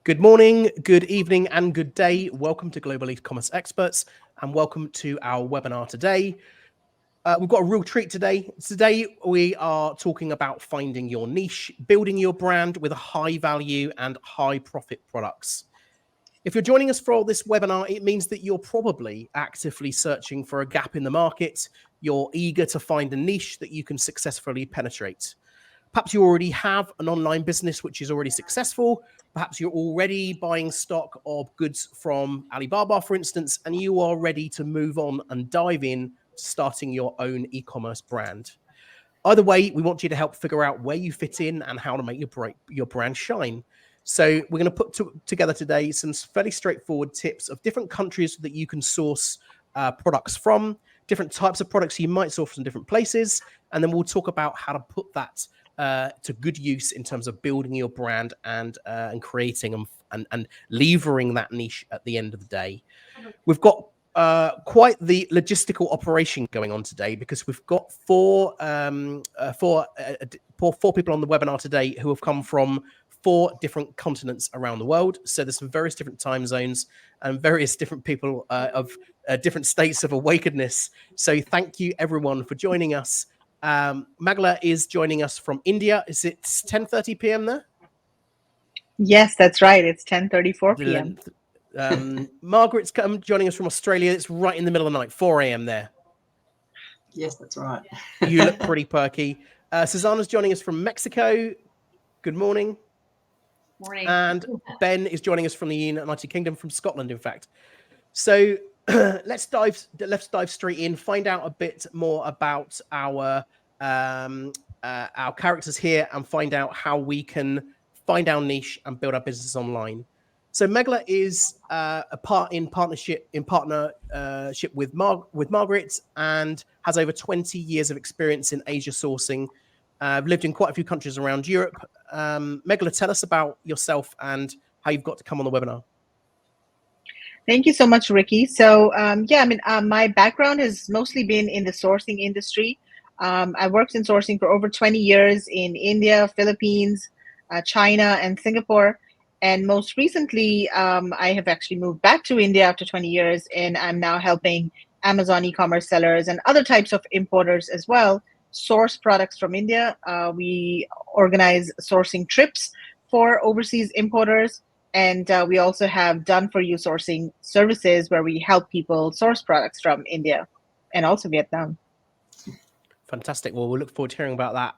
Good morning, good evening, and good day. Welcome to Global E-commerce Experts, and welcome to our webinar today. We've got a real treat today. Today, we are talking about finding your niche, building your brand with a high value and high profit products. If you're joining us for this webinar, it means that you're probably actively searching for a gap in the market. You're eager to find a niche that you can successfully penetrate. Perhaps you already have an online business which is already successful. Perhaps you're already buying stock of goods from Alibaba, for instance, and you are ready to move on and dive in to starting your own e-commerce brand. Either way, we want you to help figure out where you fit in and how to make your brand shine. So we're going to put together today some fairly straightforward tips of different countries that you can source products from, different types of products you might source from different places, and then we'll talk about how to put that to good use in terms of building your brand and creating and levering that niche at the end of the day. We've got quite the logistical operation going on today because we've got four people on the webinar today who have come from 4 different continents around the world. So there's some various different time zones and various different people of different states of awakeness. So thank you everyone for joining us. Meghla is joining us from India. Is it 10:30 p.m. there? Yes, that's right. It's 10:34 p.m. Margaret's joining us from Australia. It's right in the middle of the night, 4 a.m. there. Yes, that's right. You look pretty perky. Susana's joining us from Mexico. Good morning. Morning. And Ben is joining us from the United Kingdom, from Scotland, in fact. So let's dive straight in, find out a bit more about our characters here, and find out how we can find our niche and build our business online. So Meghla is in partnership with Margaret, and has over 20 years of experience in Asia sourcing. I've lived in quite a few countries around Europe. Meghla, tell us about yourself and how you've got to come on the webinar. Thank you so much, Ricky. So my background has mostly been in the sourcing industry. I worked in sourcing for over 20 years in India, Philippines, China, and Singapore. And most recently, I have actually moved back to India after 20 years, and I'm now helping Amazon e-commerce sellers and other types of importers as well source products from India. We organize sourcing trips for overseas importers. And we also have done-for-you sourcing services where we help people source products from India and also Vietnam. Fantastic. Well, we'll look forward to hearing about that.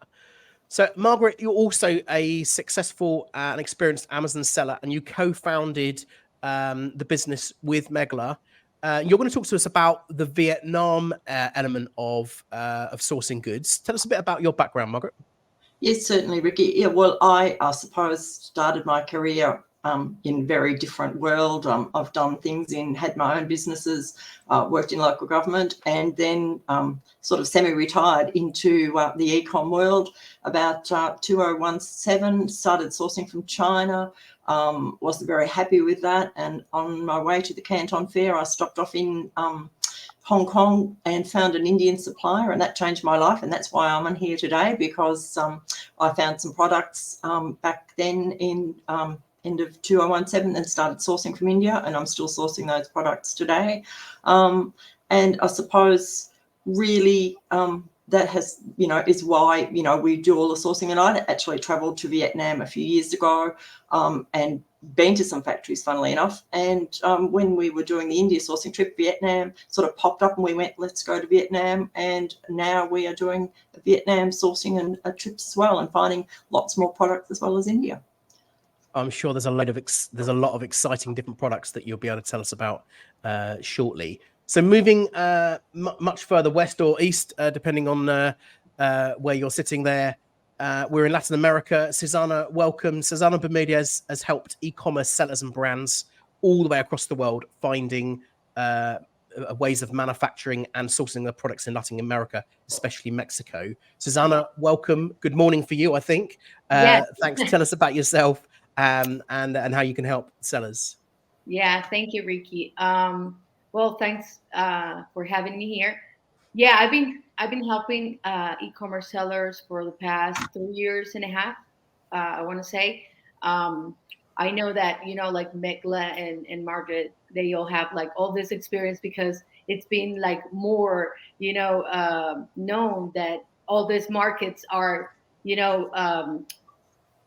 So, Margaret, you're also a successful and experienced Amazon seller, and you co-founded the business with Meghla. You're going to talk to us about the Vietnam element of sourcing goods. Tell us a bit about your background, Margaret. Yes, certainly, Ricky. Yeah, well, I suppose started my career in very different world. I've done things had my own businesses, worked in local government, and then sort of semi-retired into the Ecomm world. About 2017, started sourcing from China. Wasn't very happy with that, and on my way to the Canton Fair, I stopped off in Hong Kong and found an Indian supplier, and that changed my life, and that's why I'm on here today, because I found some products back then in end of 2017 and started sourcing from India, and I'm still sourcing those products today. And I suppose really that has, is why, we do all the sourcing. And I actually travelled to Vietnam a few years ago and been to some factories, funnily enough. And when we were doing the India sourcing trip, Vietnam sort of popped up and we went, let's go to Vietnam. And now we are doing Vietnam sourcing and trips as well, and finding lots more products as well as India. I'm sure there's a lot of exciting different products that you'll be able to tell us about shortly. So moving much further west or east, depending on where you're sitting there, we're in Latin America. Susana, welcome. Susana Bermudez has helped e-commerce sellers and brands all the way across the world finding ways of manufacturing and sourcing their products in Latin America, especially Mexico. Susana, welcome. Good morning for you, I think. Yes. Thanks. Tell us about yourself and how you can help sellers. Yeah, thank you, Ricky. Well, thanks for having me here. Yeah, I've been helping e-commerce sellers for the past 3 years and a half. I want to say I know that, like Meghla and Margaret, they all have like all this experience because it's been like more, known that all these markets are,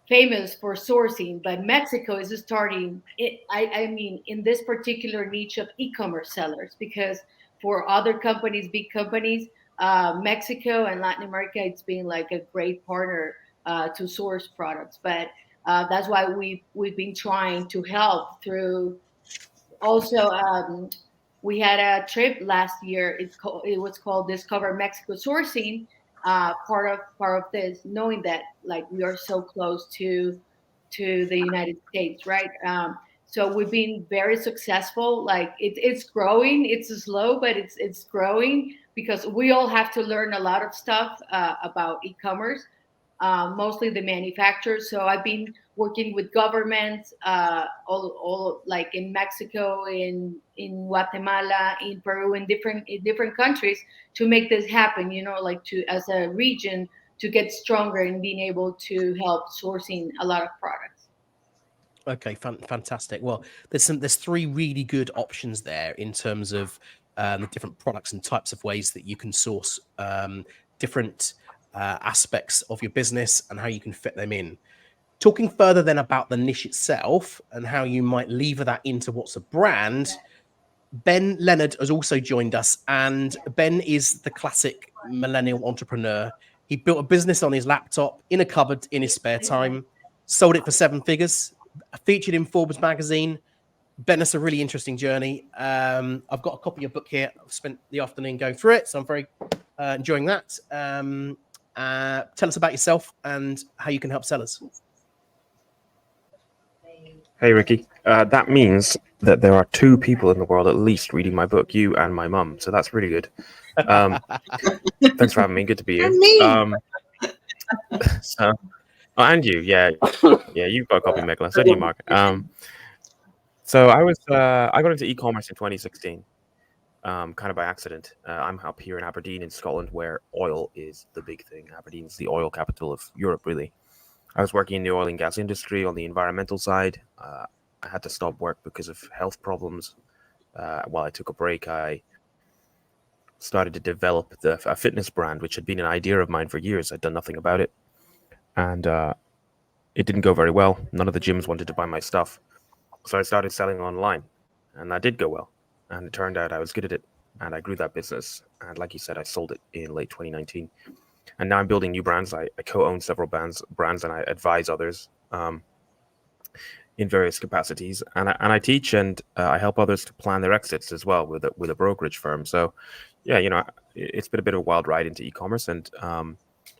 famous for sourcing, but Mexico is starting it. I mean, in this particular niche of e-commerce sellers, because for other companies, big companies, Mexico and Latin America, it's been like a great partner to source products. But that's why we've been trying to help through. Also, we had a trip last year. It was called Discover Mexico Sourcing. Part of this, knowing that like we are so close to the United States, right? So we've been very successful. Like it's growing. It's slow, but it's growing because we all have to learn a lot of stuff about e-commerce, mostly the manufacturers. So I've been working with governments, all like in Mexico, in Guatemala, in Peru, in different countries to make this happen. Like to as a region to get stronger in being able to help sourcing a lot of products. Okay, fantastic. Well, there's three really good options there in terms of the different products and types of ways that you can source different aspects of your business and how you can fit them in. Talking further then about the niche itself and how you might lever that into what's a brand, Ben Leonard has also joined us, and Ben is the classic millennial entrepreneur. He built a business on his laptop in a cupboard in his spare time, sold it for 7 figures, featured in Forbes magazine. Ben, it's a really interesting journey. I've got a copy of your book here. I've spent the afternoon going through it, so I'm very enjoying that. Tell us about yourself and how you can help sellers. Hey, Ricky. That means that there are 2 people in the world at least reading my book, you and my mum. So that's really good. Thanks for having me. Good to be here. And me. And you, yeah, you've got a copy, Meghla. So do you, Mark. So I got into e-commerce in 2016, kind of by accident. I'm up here in Aberdeen in Scotland, where oil is the big thing. Aberdeen's the oil capital of Europe, really. I was working in the oil and gas industry on the environmental side. I had to stop work because of health problems. While I took a break, I started to develop a fitness brand, which had been an idea of mine for years. I'd done nothing about it. And it didn't go very well. None of the gyms wanted to buy my stuff. So I started selling online, and that did go well. And it turned out I was good at it, and I grew that business. And like you said, I sold it in late 2019. And now I'm building new brands. I co-own several brands, and I advise others in various capacities. And I teach and I help others to plan their exits as well with a brokerage firm. So, yeah, it's been a bit of a wild ride into e-commerce. And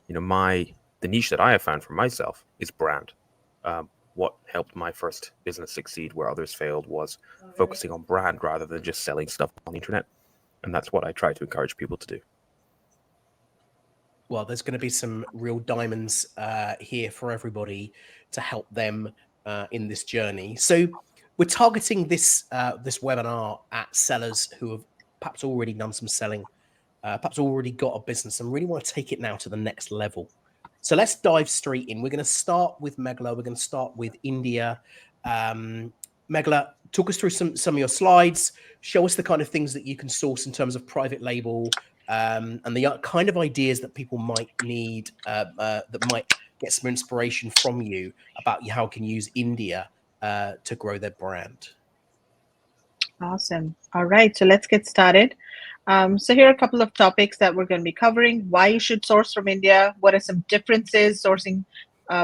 the niche that I have found for myself is brand. What helped my first business succeed where others failed was focusing on brand rather than just selling stuff on the internet. And that's what I try to encourage people to do. Well, there's going to be some real diamonds here for everybody to help them in this journey. So we're targeting this webinar at sellers who have perhaps already done some selling, perhaps already got a business and really want to take it now to the next level. So let's dive straight in. We're going to start with Meghla. We're going to start with India. Meghla, talk us through some of your slides. Show us the kind of things that you can source in terms of private label, and the kind of ideas that people might need that might get some inspiration from you about how can use India to grow their brand. Awesome. All right, so let's get started. So here are a couple of topics that we're going to be covering. Why you should source from India. What are some differences sourcing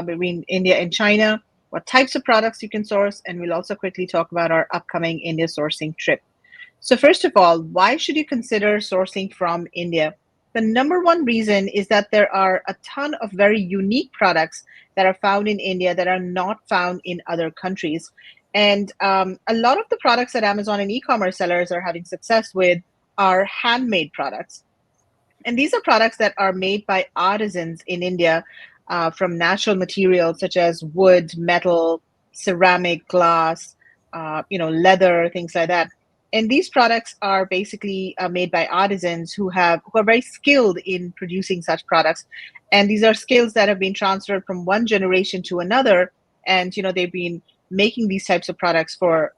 between India and China? What types of products you can source? And we'll also quickly talk about our upcoming India sourcing trip. So first of all, why should you consider sourcing from India? The number one reason is that there are a ton of very unique products that are found in India that are not found in other countries. And a lot of the products that Amazon and e-commerce sellers are having success with are handmade products. And these are products that are made by artisans in India from natural materials such as wood, metal, ceramic, glass, leather, things like that. And these products are basically made by artisans who are very skilled in producing such products. And these are skills that have been transferred from one generation to another. And they've been making these types of products for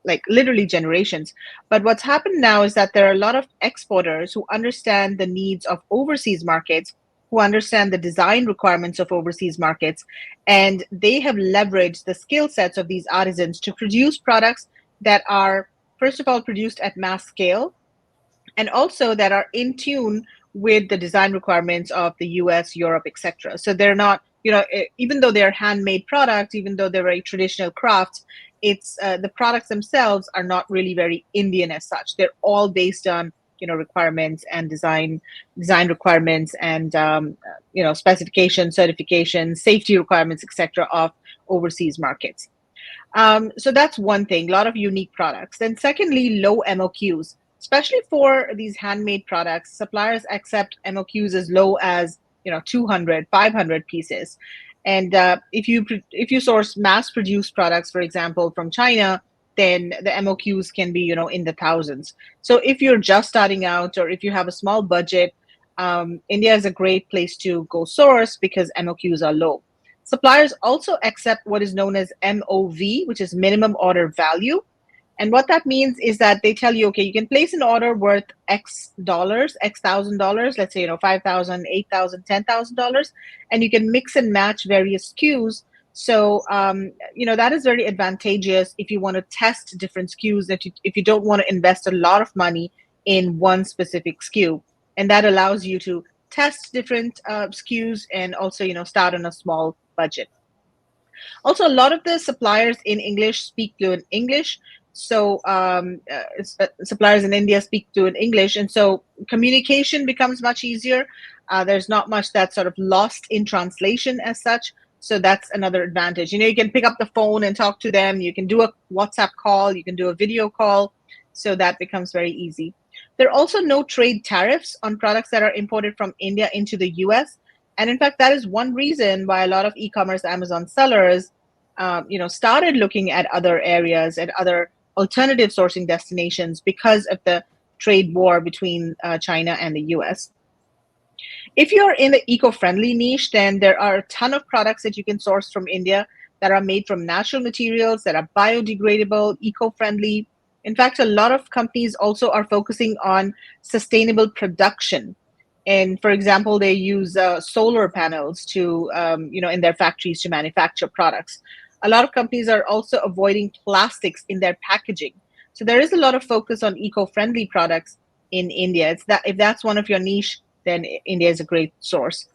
like literally generations. But what's happened now is that there are a lot of exporters who understand the needs of overseas markets, who understand the design requirements of overseas markets, and they have leveraged the skill sets of these artisans to produce products that are, first of all, produced at mass scale, and also that are in tune with the design requirements of the US, Europe, etc. So they're not, even though they're handmade products, even though they're very traditional crafts, it's the products themselves are not really very Indian as such. They're all based on requirements and design requirements and specifications, certifications, safety requirements, etc. of overseas markets. So that's one thing, a lot of unique products. Then secondly, low MOQs. Especially for these handmade products, suppliers accept MOQs as low as 200, 500 pieces. And if you source mass-produced products, for example, from China, then the MOQs can be in the thousands. So if you're just starting out or if you have a small budget, India is a great place to go source because MOQs are low. Suppliers also accept what is known as MOV, which is minimum order value. And what that means is that they tell you, okay, you can place an order worth X dollars, X $1,000, let's say, $5,000, $8,000, $10,000, and you can mix and match various SKUs. So, that is very advantageous if you want to test different SKUs, if you don't want to invest a lot of money in one specific SKU. And that allows you to test different SKUs and also, start on a small budget. Also, a lot of the suppliers in English speak fluent English. So suppliers in India speak fluent English. And so communication becomes much easier. There's not much that's sort of lost in translation as such. So that's another advantage. You can pick up the phone and talk to them. You can do a WhatsApp call. You can do a video call. So that becomes very easy. There are also no trade tariffs on products that are imported from India into the US. And in fact, that is one reason why a lot of e-commerce Amazon sellers started looking at other areas and other alternative sourcing destinations because of the trade war between China and the US. If you're in the eco-friendly niche, then there are a ton of products that you can source from India that are made from natural materials, that are biodegradable, eco-friendly. In fact, a lot of companies also are focusing on sustainable production. And for example, they use solar panels to, in their factories to manufacture products. A lot of companies are also avoiding plastics in their packaging. So there is a lot of focus on eco-friendly products in India. If that's one of your niche, then India is a great source.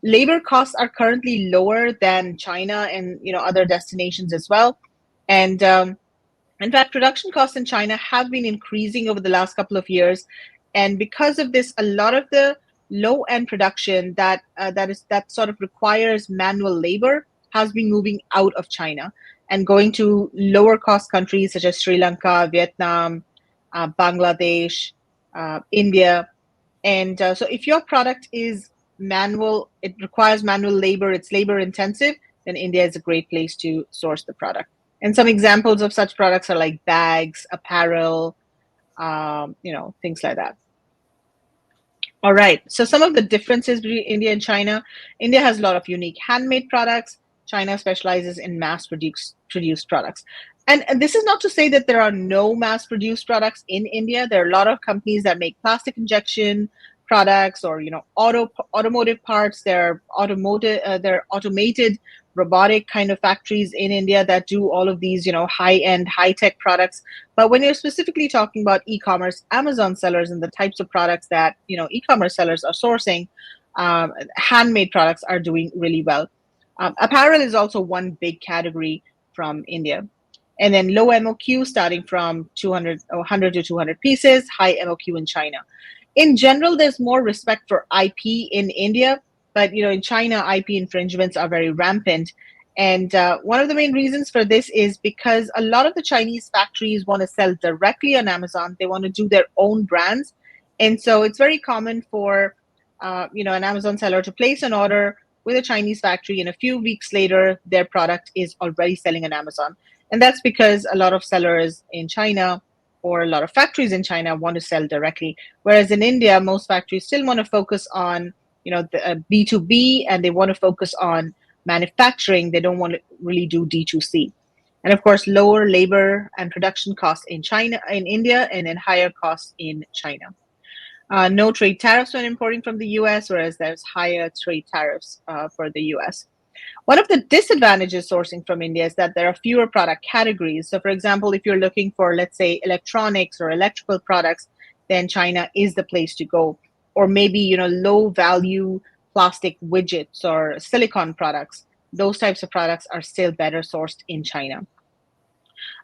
Labor costs are currently lower than China and other destinations as well. And in fact, production costs in China have been increasing over the last couple of years. And because of this, a lot of the low-end production that sort of requires manual labor has been moving out of China and going to lower cost countries such as Sri Lanka, Vietnam, Bangladesh, India. And so if your product is manual, it requires manual labor, it's labor intensive, then India is a great place to source the product. And some examples of such products are like bags, apparel, things like that. All right, so some of the differences between India and China. India has a lot of unique handmade products. China specializes in mass-produced products. And this is not to say that there are no mass-produced products in India. There are a lot of companies that make plastic injection products or automotive parts. There are automated robotic kind of factories in India that do all of these high-end, high-tech products. But when you're specifically talking about e-commerce Amazon sellers and the types of products that e-commerce sellers are sourcing, handmade products are doing really well. Apparel is also one big category from India. And then low MOQ starting from 100 to 200 pieces, high MOQ in China. In general, there's more respect for IP in India, but in China, IP infringements are very rampant. And one of the main reasons for this is because a lot of the Chinese factories want to sell directly on Amazon. They want to do their own brands. And so it's very common for an Amazon seller to place an order with a Chinese factory, and a few weeks later, their product is already selling on Amazon. And that's because a lot of sellers in China or a lot of factories in China want to sell directly. Whereas in India, most factories still want to focus on the B2B, and they want to focus on manufacturing. They don't want to really do D2C. And of course, lower labor and production costs in India, and then higher costs in China. No trade tariffs when importing from the US, whereas there's higher trade tariffs for the US. One of the disadvantages sourcing from India is that there are fewer product categories. So for example, if you're looking for, let's say, electronics or electrical products, then China is the place to go. Or maybe, low value plastic widgets or silicon products. Those types of products are still better sourced in China.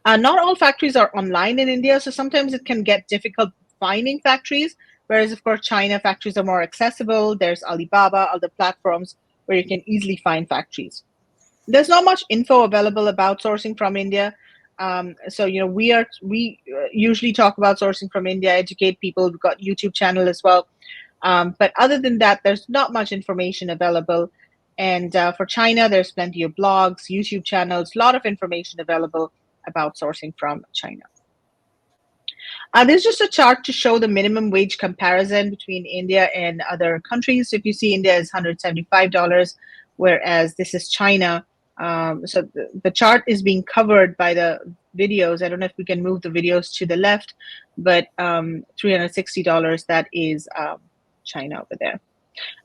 Not all factories are online in India, so sometimes it can get difficult finding factories, whereas of course China factories are more accessible. There's Alibaba, other platforms where you can easily find factories. There's not much info available about sourcing from India. So we usually talk about sourcing from India, educate people. We've got YouTube channel as well. But other than that, there's not much information available. And for China, there's plenty of blogs, YouTube channels, a lot of information available about sourcing from China. There's just a chart to show the minimum wage comparison between India and other countries. So if you see, India is $175, whereas this is China. So the chart is being covered by the videos. I don't know if we can move the videos to the left, but $360, that is China over there.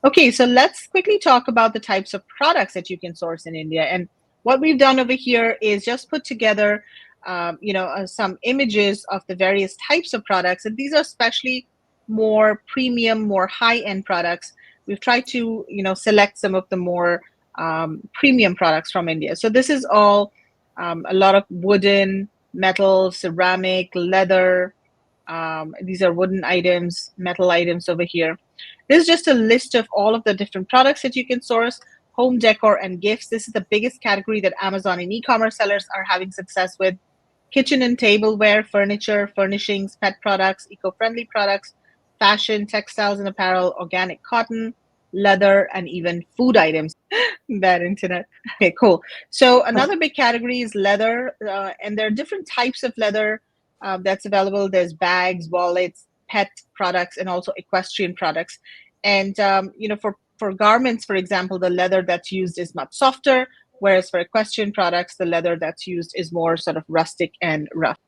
Okay, so let's quickly talk about the types of products that you can source in India. And what we've done over here is just put together some images of the various types of products, and these are especially more premium, more high-end products. We've tried to, select some of the more premium products from India. So this is all a lot of wooden, metal, ceramic, leather. These are wooden items, metal items over here. This is just a list of all of the different products that you can source. Home decor and gifts. This is the biggest category that Amazon and e-commerce sellers are having success with. Kitchen and tableware, furniture, furnishings, pet products, eco-friendly products, fashion, textiles and apparel, organic cotton, leather, and even food items. Bad internet. Okay, cool. So another big category is leather, and there are different types of leather that's available. There's bags, wallets, pet products, and also equestrian products. And for garments, for example, the leather that's used is much softer, whereas for equestrian products, the leather that's used is more sort of rustic and rough.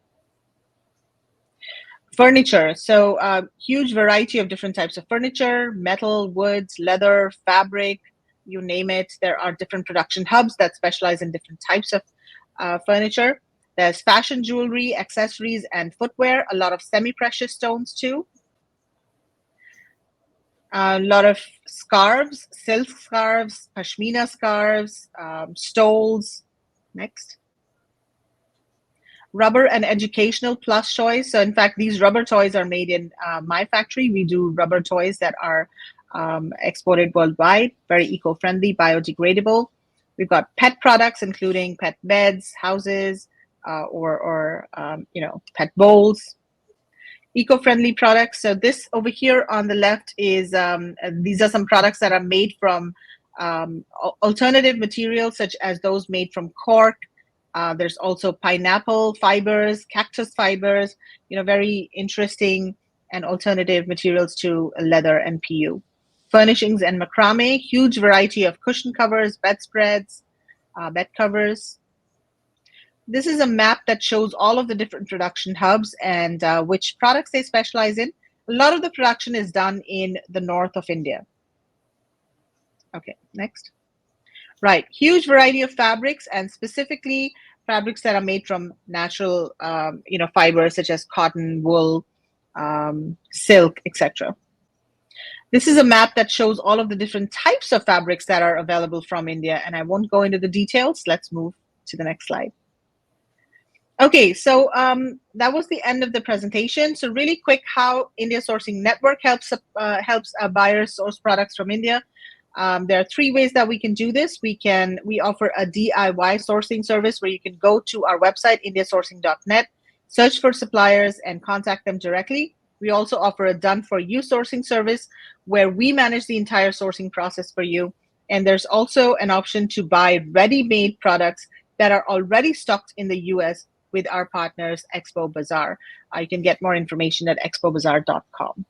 Furniture. So huge variety of different types of furniture, metal, woods, leather, fabric, you name it. There are different production hubs that specialize in different types of furniture. There's fashion jewelry, accessories, and footwear, a lot of semi-precious stones too. A lot of scarves, silk scarves, pashmina scarves, stoles. Next. Rubber and educational plush toys. So in fact, these rubber toys are made in my factory. We do rubber toys that are exported worldwide, very eco-friendly, biodegradable. We've got pet products, including pet beds, houses, or pet bowls. Eco-friendly products. So this over here on the left is, these are some products that are made from alternative materials, such as those made from cork. There's also pineapple fibers, cactus fibers, very interesting and alternative materials to leather and PU. Furnishings and macrame, huge variety of cushion covers, bedspreads, bed covers. This is a map that shows all of the different production hubs and which products they specialize in. A lot of the production is done in the north of India. Okay, next. Right, huge variety of fabrics, and specifically fabrics that are made from natural, fibers such as cotton, wool, silk, etc. This is a map that shows all of the different types of fabrics that are available from India, and I won't go into the details. Let's move to the next slide. Okay, so that was the end of the presentation. So really quick, how India Sourcing Network helps buyers source products from India. There are 3 ways that we can do this. We offer a DIY sourcing service where you can go to our website, indiasourcing.net, search for suppliers and contact them directly. We also offer a done-for-you sourcing service where we manage the entire sourcing process for you. And there's also an option to buy ready-made products that are already stocked in the US with our partners, Expo Bazaar. You can get more information at expobazaar.com.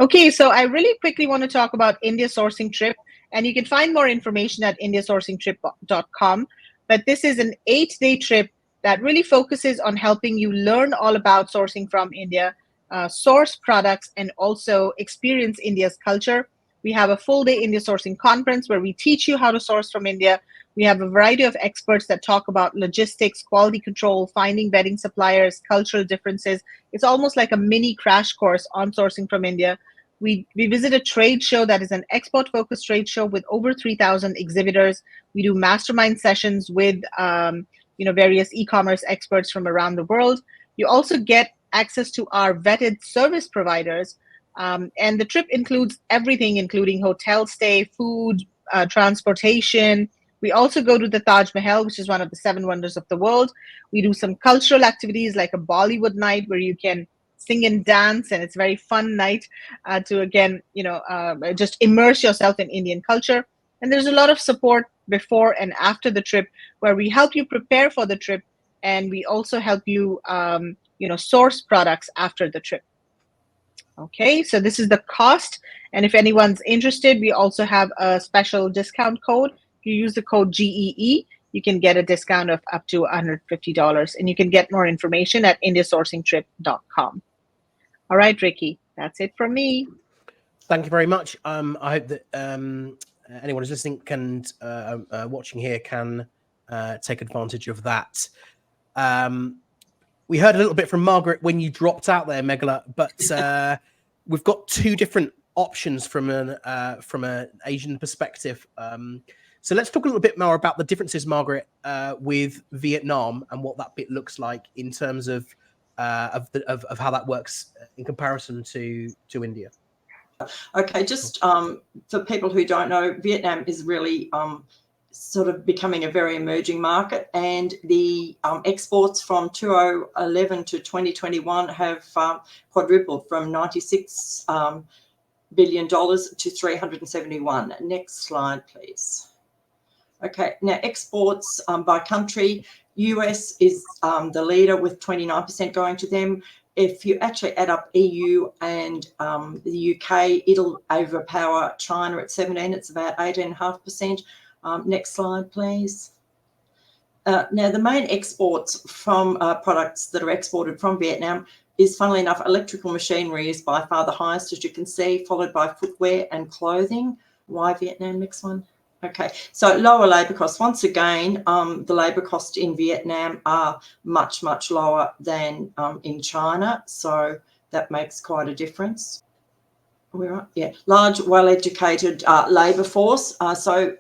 Okay, so I really quickly want to talk about India Sourcing Trip. And you can find more information at indiasourcingtrip.com. But this is an 8-day trip that really focuses on helping you learn all about sourcing from India, source products, and also experience India's culture. We have a full-day India sourcing conference where we teach you how to source from India. We have a variety of experts that talk about logistics, quality control, finding, vetting suppliers, cultural differences. It's almost like a mini crash course on sourcing from India. We visit a trade show that is an export-focused trade show with over 3,000 exhibitors. We do mastermind sessions with various e-commerce experts from around the world. You also get access to our vetted service providers. And the trip includes everything, including hotel stay, food, transportation. We also go to the Taj Mahal, which is one of the 7 wonders of the world. We do some cultural activities like a Bollywood night where you can sing and dance, and it's a very fun night to, again, just immerse yourself in Indian culture. And there's a lot of support before and after the trip where we help you prepare for the trip, and we also help you, source products after the trip. Okay, so this is the cost. And if anyone's interested, we also have a special discount code. If you use the code GEE, you can get a discount of up to $150. And you can get more information at indiasourcingtrip.com. All right, Ricky, that's it from me. Thank you very much. I hope that anyone who's listening can watching here can take advantage of that. We heard a little bit from Margaret when you dropped out there, Meghla, but we've got 2 different options from an Asian perspective. So let's talk a little bit more about the differences, Margaret, with Vietnam and what that bit looks like in terms of how that works in comparison to India. Okay, just for people who don't know, Vietnam is really sort of becoming a very emerging market, and the exports from 2011 to 2021 have quadrupled from $96 billion to 371. Next slide, please. Okay, now exports by country, US is the leader with 29% going to them. If you actually add up EU and the UK, it'll overpower China at 17. It's about 18.5%. Next slide, please. Now, the main exports from products that are exported from Vietnam is, funnily enough, electrical machinery is by far the highest, as you can see, followed by footwear and clothing. Why Vietnam? Next one. Okay, so lower labour costs. Once again, the labour costs in Vietnam are much, much lower than in China, so that makes quite a difference. Yeah, large, well-educated labour force. So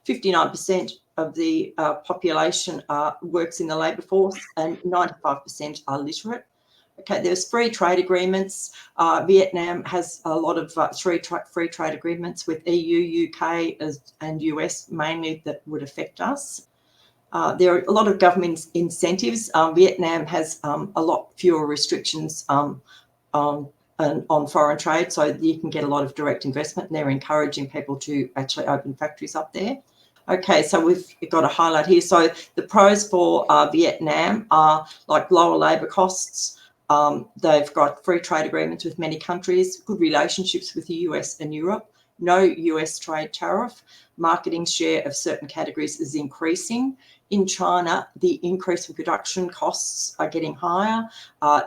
59% of the population works in the labour force, and 95% are literate. Okay, there's free trade agreements. Vietnam has a lot of free trade agreements with EU, UK, and US mainly that would affect us. There are a lot of government incentives. Vietnam has a lot fewer restrictions on foreign trade, so you can get a lot of direct investment, and they're encouraging people to actually open factories up there. Okay, so we've got a highlight here. So the pros for Vietnam are like lower labour costs. They've got free trade agreements with many countries, good relationships with the US and Europe, no US trade tariff, marketing share of certain categories is increasing. In China, the increase in production costs are getting higher.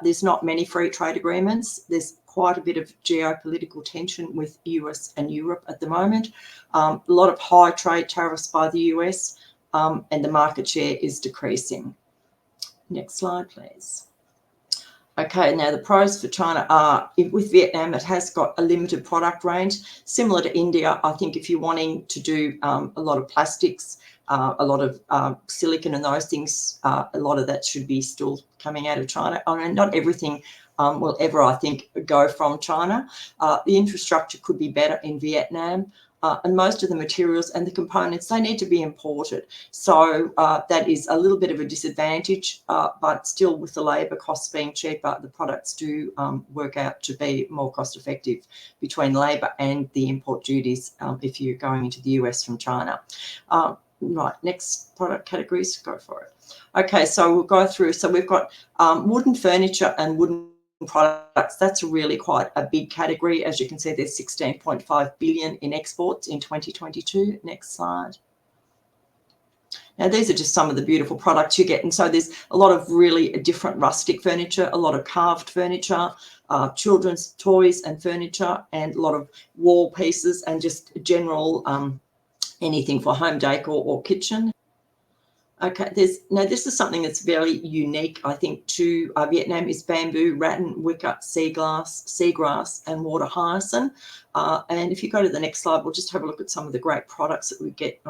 There's not many free trade agreements. There's quite a bit of geopolitical tension with US and Europe at the moment. A lot of high trade tariffs by the US, and the market share is decreasing. Next slide, please. Okay, now the pros for China are, with Vietnam, it has got a limited product range. Similar to India, I think if you're wanting to do a lot of plastics, a lot of silicon and those things, a lot of that should be still coming out of China. I mean, not everything will ever, I think, go from China. The infrastructure could be better in Vietnam. And most of the materials and the components, they need to be imported. So that is a little bit of a disadvantage, but still with the labour costs being cheaper, the products do work out to be more cost effective between labour and the import duties if you're going into the US from China. Right, next product categories, go for it. Okay, so we'll go through. So we've got wooden furniture and wooden products, that's really quite a big category. As you can see, there's 16.5 billion in exports in 2022. Next slide. Now, these are just some of the beautiful products you get. And so there's a lot of really different rustic furniture, a lot of carved furniture, children's toys and furniture, and a lot of wall pieces, and just general anything for home decor or kitchen. Okay, now this is something that's very unique, I think, to Vietnam, is bamboo, rattan, wicker, seagrass, and water hyacinth. And if you go to the next slide, we'll just have a look at some of the great products that we get.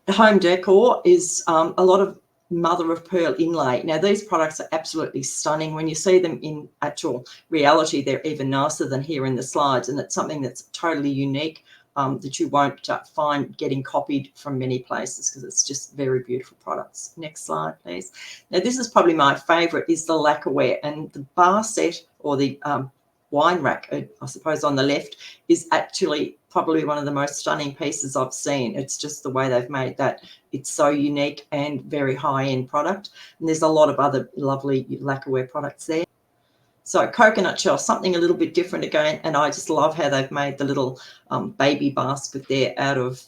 Home decor is a lot of mother of pearl inlay. Now, these products are absolutely stunning. When you see them in actual reality, they're even nicer than here in the slides, and it's something that's totally unique. That you won't find getting copied from many places, because it's just very beautiful products. Next slide, please. Now, this is probably my favourite, is the lacquerware, and the bar set, or the wine rack, I suppose, on the left, is actually probably one of the most stunning pieces I've seen. It's just the way they've made that. It's so unique and very high-end product. And there's a lot of other lovely lacquerware products there. So coconut shell, something a little bit different again, and I just love how they've made the little baby basket there out of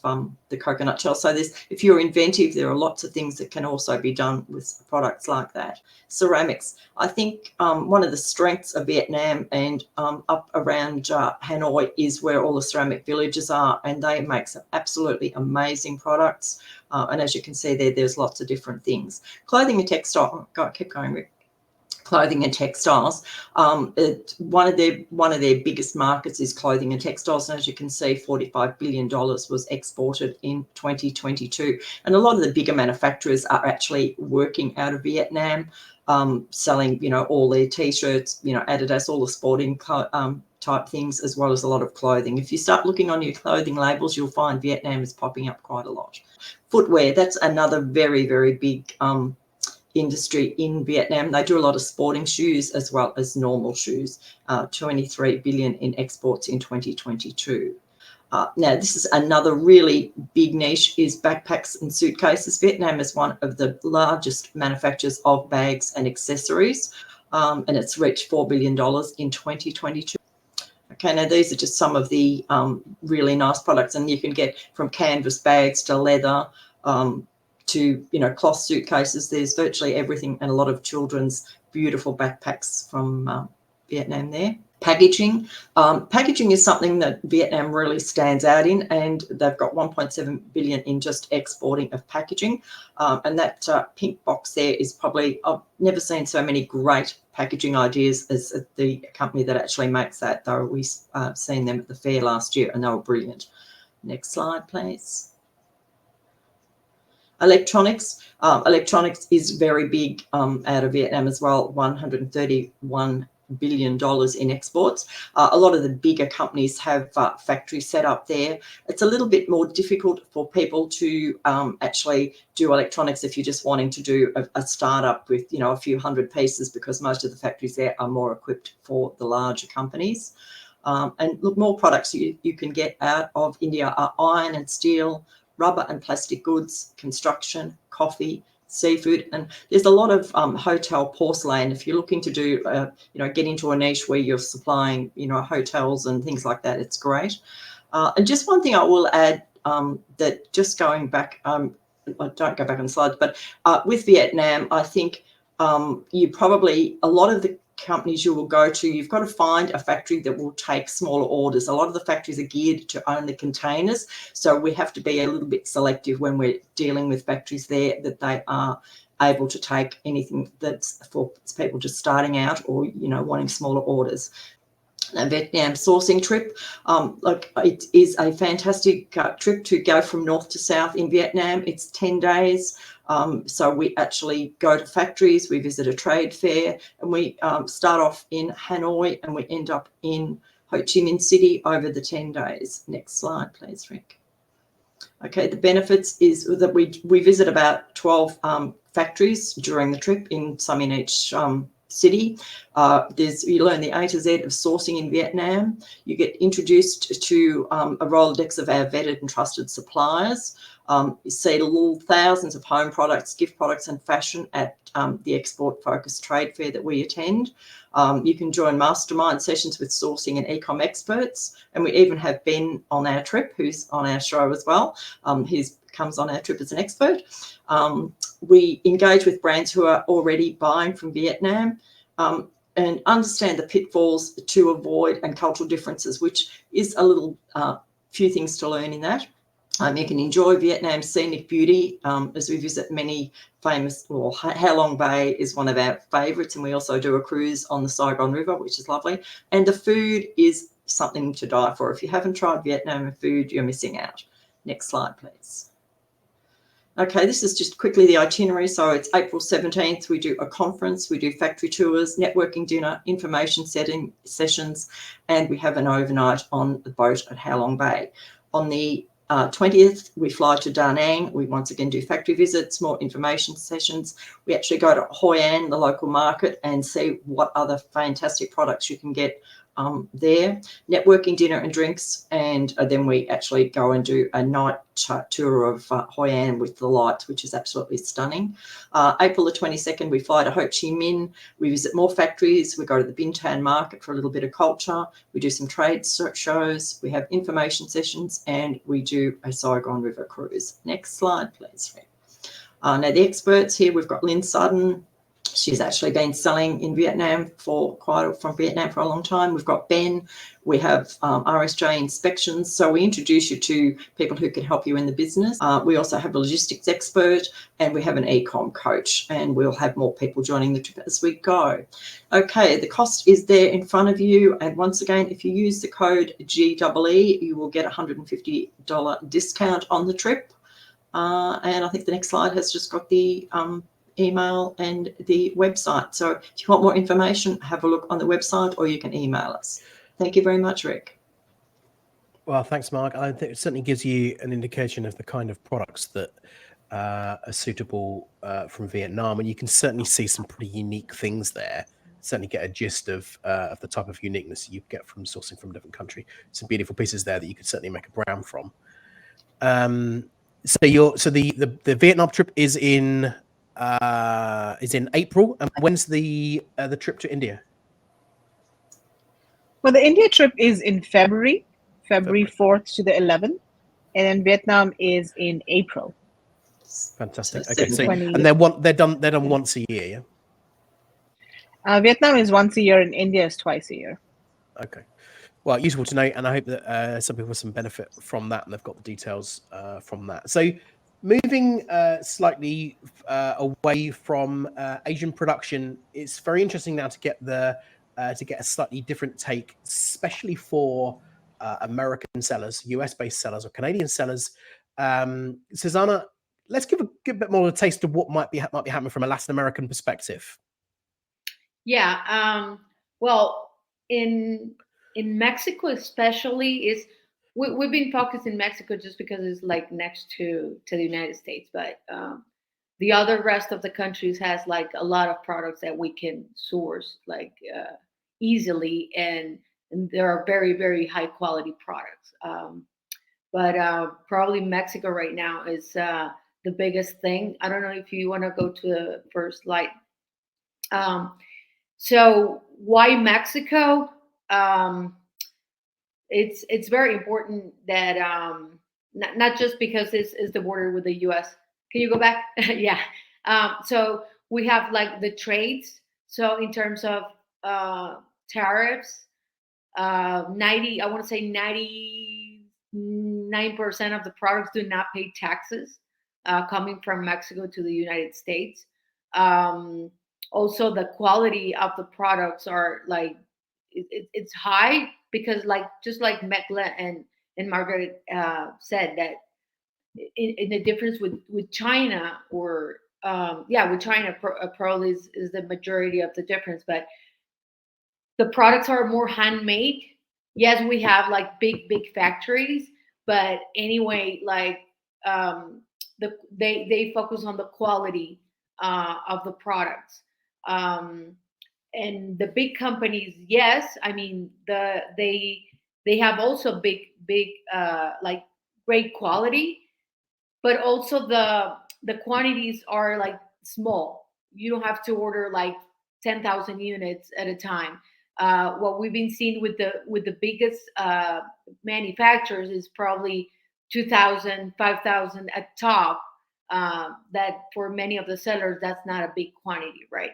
the coconut shell. So if you're inventive, there are lots of things that can also be done with products like that. Ceramics, I think one of the strengths of Vietnam and up around Hanoi is where all the ceramic villages are, and they make some absolutely amazing products. And as you can see there, there's lots of different things. Clothing and textile, keep going, Rick. Clothing and textiles. One of their biggest markets is clothing and textiles, and as you can see, $45 billion was exported in 2022. And a lot of the bigger manufacturers are actually working out of Vietnam, selling, all their t-shirts, Adidas, all the sporting type things, as well as a lot of clothing. If you start looking on your clothing labels, you'll find Vietnam is popping up quite a lot. Footwear, that's another very, very big industry in Vietnam. They do a lot of sporting shoes as well as normal shoes. 23 billion in exports in 2022. Now, this is another really big niche, is backpacks and suitcases. Vietnam is one of the largest manufacturers of bags and accessories, and it's reached $4 billion in 2022. Okay, now these are just some of the really nice products, and you can get from canvas bags to leather, to cloth suitcases. There's virtually everything, and a lot of children's beautiful backpacks from Vietnam there. Packaging. Packaging is something that Vietnam really stands out in, and they've got 1.7 billion in just exporting of packaging. And that pink box there is probably, I've never seen so many great packaging ideas as the company that actually makes that, though. We've seen them at the fair last year, and they were brilliant. Next slide, please. Electronics. Electronics is very big out of Vietnam as well, $131 billion in exports. A lot of the bigger companies have factories set up there. It's a little bit more difficult for people to actually do electronics if you're just wanting to do a startup with, a few hundred pieces, because most of the factories there are more equipped for the larger companies. And look, more products you can get out of India are iron and steel, rubber and plastic goods, construction, coffee, seafood, and there's a lot of hotel porcelain. If you're looking to do, get into a niche where you're supplying, hotels and things like that, it's great. And just one thing I will add, that just going back, I don't go back on the slides, but with Vietnam, I think you probably, a lot of the companies you will go to, you've got to find a factory that will take smaller orders. A lot of the factories are geared to only containers, so we have to be a little bit selective when we're dealing with factories there, that they are able to take anything that's for people just starting out or wanting smaller orders. A Vietnam sourcing trip, it is a fantastic trip to go from north to south in Vietnam. It's 10 days. So we actually go to factories, we visit a trade fair, and we start off in Hanoi and we end up in Ho Chi Minh City over the 10 days. Next slide, please, Rick. Okay, the benefits is that we visit about 12 factories during the trip, some in each city. You learn the A to Z of sourcing in Vietnam. You get introduced to a Rolodex of our vetted and trusted suppliers. You see thousands of home products, gift products and fashion at the export-focused trade fair that we attend. You can join mastermind sessions with sourcing and Ecomm experts, and we even have Ben on our trip, who's on our show as well. He comes on our trip as an expert. We engage with brands who are already buying from Vietnam, and understand the pitfalls to avoid and cultural differences, which is a little few things to learn in that. You can enjoy Vietnam's scenic beauty as we visit many famous, well, Ha Long Bay is one of our favourites, and we also do a cruise on the Saigon River, which is lovely. And the food is something to die for. If you haven't tried Vietnam food, you're missing out. Next slide, please. Okay, this is just quickly the itinerary. So it's April 17th, we do a conference, we do factory tours, networking dinner, information setting sessions, and we have an overnight on the boat at Ha Long Bay. On the 20th, we fly to Da Nang. We once again do factory visits, more information sessions. We actually go to Hoi An, the local market, and see what other fantastic products you can get there. Networking dinner and drinks, and then we actually go and do a night tour of Hoi An with the lights, which is absolutely stunning. April the 22nd, we fly to Ho Chi Minh. We visit more factories. We go to the Bintan market for a little bit of culture. We do some trade shows. We have information sessions, and we do a Saigon River cruise. Next slide, please. Now the experts here, we've got Lynn Sutton. She's actually been selling in Vietnam from Vietnam for a long time. We've got Ben. We have RSJ inspections. So we introduce you to people who can help you in the business. We also have a logistics expert, and we have an Ecomm coach, and we'll have more people joining the trip as we go. Okay, the cost is there in front of you. And once again, if you use the code GEE, you will get a $150 discount on the trip. And I think the next slide has just got the email and the website. So if you want more information, have a look on the website, or you can email us. Thank you very much, Rick. Well, thanks, Mark. I think it certainly gives you an indication of the kind of products that are suitable from Vietnam, and you can certainly see some pretty unique things there. Certainly get a gist of the type of uniqueness you get from sourcing from a different country. Some beautiful pieces there that you could certainly make a brand from. So the Vietnam trip is in April, and when's the trip to India? Well, the India trip is in February 4th to the 11th, and then Vietnam is in April. Fantastic. So Okay, so 20. and they're done once a year, yeah. Vietnam is once a year, and India is twice a year. Okay. Well, useful to know, and I hope that some people have some benefit from that, and they've got the details from that. So, moving slightly away from Asian production, it's very interesting now to get a slightly different take, especially for American sellers, US-based sellers, or Canadian sellers. Susana, let's give a bit more of a taste of what might be happening from a Latin American perspective. Yeah. Well, in Mexico especially, we've been focused in Mexico just because it's like next to the United States, but the other rest of the countries has like a lot of products that we can source like easily, and there are very, very high quality products. But probably Mexico right now is the biggest thing. I don't know if you want to go to the first slide. So why Mexico? It's very important that not just because this is the border with the U.S. Can you go back? Yeah. So we have like the trades. So in terms of tariffs, I want to say 99% of the products do not pay taxes coming from Mexico to the United States. Also, the quality of the products are like it's high because just like Meghla and Margaret said, that in the difference with China or with China probably is the majority of the difference, but the products are more handmade. Yes, we have like big factories, but anyway, like they focus on the quality of the products. And the big companies, yes, I mean they have also big like great quality, but also the quantities are like small. you don't have to order like 10,000 units at a time. What we've been seeing with the biggest manufacturers is probably 2,000, 5,000 at top. That for many of the sellers, that's not a big quantity, right?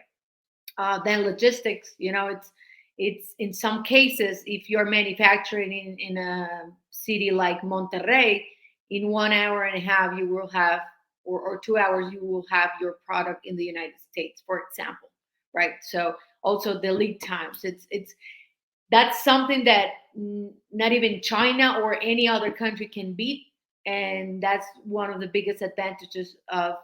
Then logistics, it's in some cases, if you're manufacturing in a city like Monterrey, in 1 hour and a half you will have, or 2 hours you will have your product in the United States, for example, right? So also the lead times, that's something that not even China or any other country can beat, and that's one of the biggest advantages of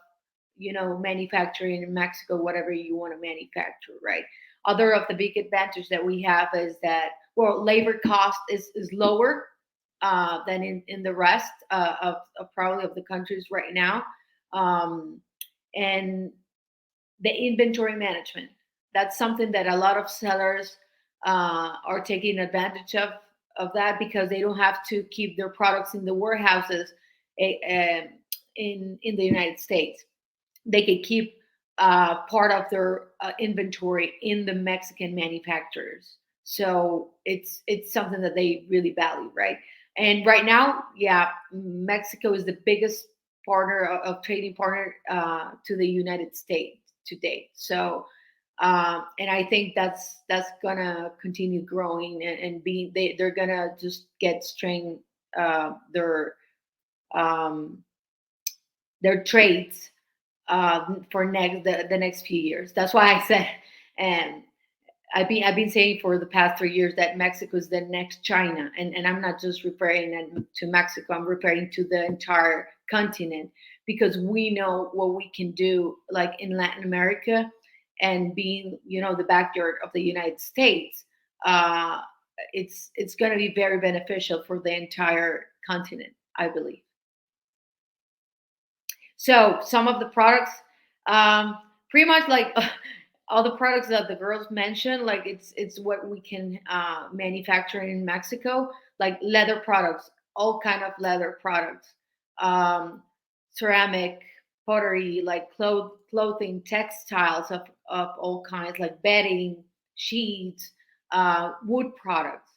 manufacturing in Mexico, whatever you want to manufacture, right? Other of the big advantage that we have is that, well, labor cost is lower than in the rest of probably of the countries right now, and the inventory management. That's something that a lot of sellers are taking advantage of that, because they don't have to keep their products in the warehouses in the United States. They can keep part of their inventory in the Mexican manufacturers. So it's something that they really value, right? And right now, yeah, Mexico is the biggest partner of trading partner to the United States to date. So and I think that's gonna continue growing and being they're gonna just get strain their trades for the next few years. That's why I said, and I've been saying for the past 3 years that Mexico is the next China, and I'm not just referring to Mexico. I'm referring to the entire continent, because we know what we can do, like in Latin America, and being the backyard of the United States. It's going to be very beneficial for the entire continent, I believe. So some of the products, pretty much like all the products that the girls mentioned, like it's what we can manufacture in Mexico, like leather products, all kind of leather products, ceramic, pottery, like clothing, textiles of all kinds, like bedding, sheets, wood products.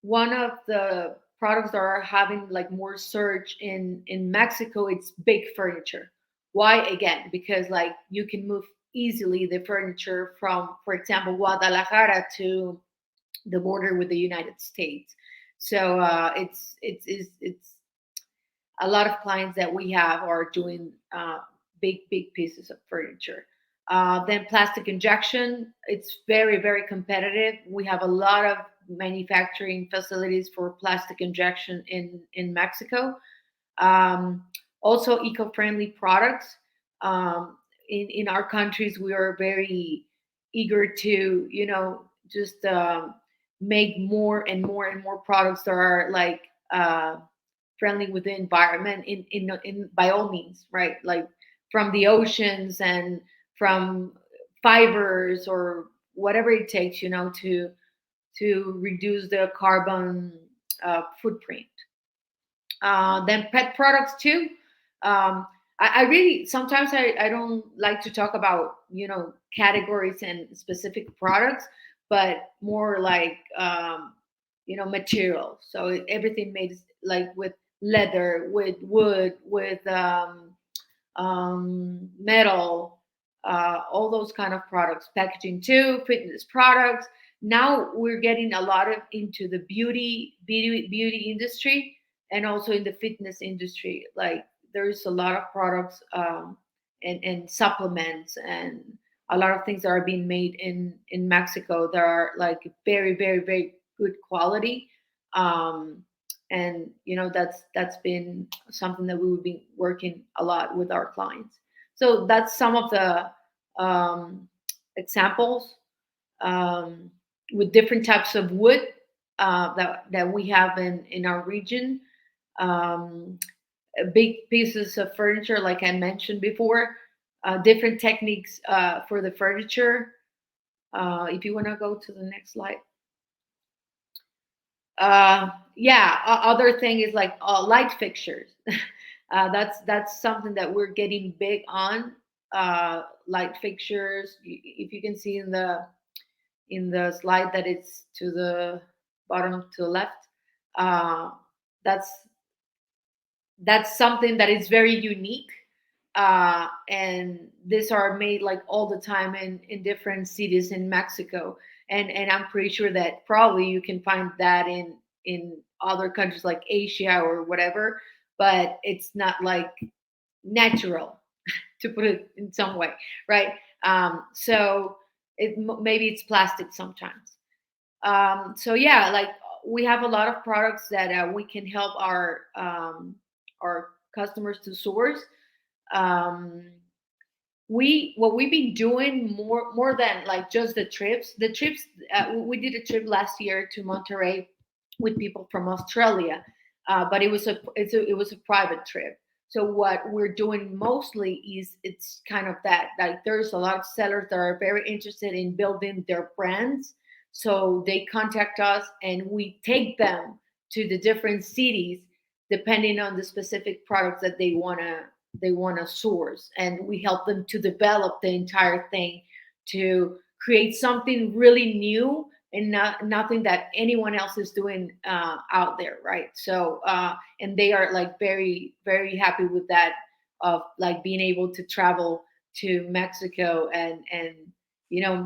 One of the products that are having like more search in Mexico, it's big furniture. Why? Again, because like you can move easily the furniture from, for example, Guadalajara to the border with the United States. So it's a lot of clients that we have are doing big pieces of furniture. Then plastic injection, it's very, very competitive. We have a lot of manufacturing facilities for plastic injection in Mexico. Also eco-friendly products. In our countries, we are very eager to just make more and more and more products that are like friendly with the environment in by all means, right? Like from the oceans and from fibers or whatever it takes, to reduce the carbon footprint. Then pet products too. I really sometimes I don't like to talk about categories and specific products, but more like materials. So everything made like with leather, with wood, with metal, all those kind of products. Packaging too, fitness products. Now we're getting a lot of into the beauty industry, and also in the fitness industry. Like there's a lot of products and supplements and a lot of things that are being made in Mexico that are like very, very, very good quality. And that's been something that we've been working a lot with our clients. So that's some of the examples with different types of wood that we have in our region. Big pieces of furniture, like I mentioned before, different techniques for the furniture. If you want to go to the next slide. Other thing is like light fixtures. That's something that we're getting big on light fixtures. If you can see in the slide that it's to the bottom to the left, that's something that is very unique. And these are made like all the time in different cities in Mexico. And I'm pretty sure that probably you can find that in other countries like Asia or whatever, but it's not like natural to put it in some way, right? So maybe it's plastic sometimes. So yeah, like we have a lot of products that we can help our customers to source. What we've been doing more than like just the trips. We did a trip last year to Monterey with people from Australia, but it was a private trip. So what we're doing mostly is it's kind of that, like there's a lot of sellers that are very interested in building their brands. So they contact us and we take them to the different cities depending on the specific products that they want to source, and we help them to develop the entire thing to create something really new and nothing that anyone else is doing out there, right? So and they are like very very happy with that, of like being able to travel to Mexico and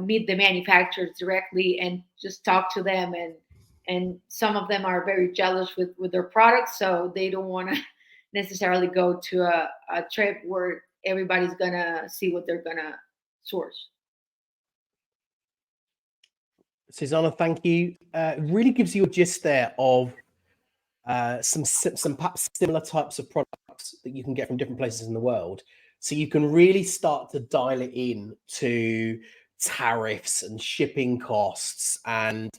meet the manufacturers directly and just talk to them. And some of them are very jealous with their products, so they don't want to necessarily go to a trip where everybody's gonna see what they're gonna source. Susana, thank you. It really gives you a gist there of some perhaps similar types of products that you can get from different places in the world. So you can really start to dial it in to tariffs and shipping costs and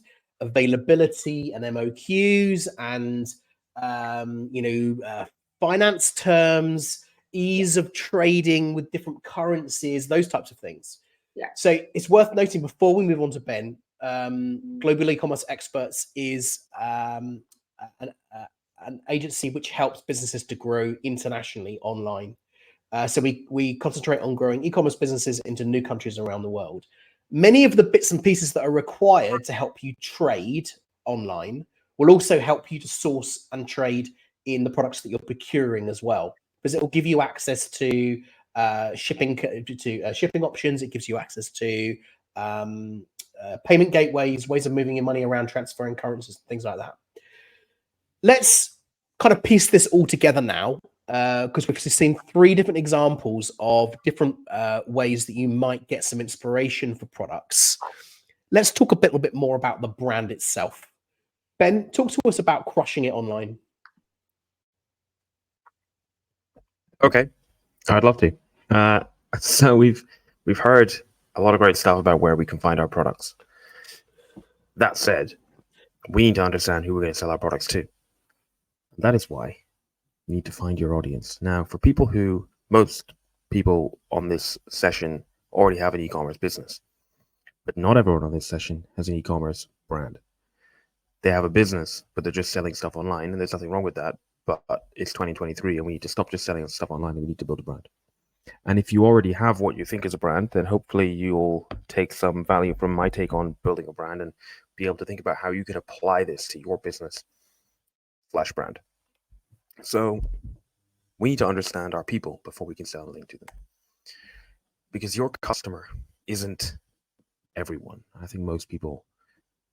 availability and MOQs and finance terms, ease of trading with different currencies, those types of things. Yeah. So it's worth noting before we move on to Ben, Global E-commerce Experts is an agency which helps businesses to grow internationally online. So we concentrate on growing e-commerce businesses into new countries around the world. Many of the bits and pieces that are required to help you trade online will also help you to source and trade in the products that you're procuring as well, because it will give you access to shipping options. It gives you access to payment gateways, ways of moving your money around, transferring currencies, things like that. Let's kind of piece this all together now, because we've seen 3 different examples of different ways that you might get some inspiration for products. Let's talk a little bit more about the brand itself. Ben, talk to us about crushing it online. Okay, I'd love to. So we've heard a lot of great stuff about where we can find our products. That said, we need to understand who we're going to sell our products to. That is why you need to find your audience. Now, for most people on this session already have an e-commerce business, but not everyone on this session has an e-commerce brand. They have a business, but they're just selling stuff online, and there's nothing wrong with that. But it's 2023, and we need to stop just selling stuff online, and we need to build a brand. And if you already have what you think is a brand, then hopefully you'll take some value from my take on building a brand and be able to think about how you can apply this to your business / brand. So we need to understand our people before we can sell anything to them. Because your customer isn't everyone. I think most people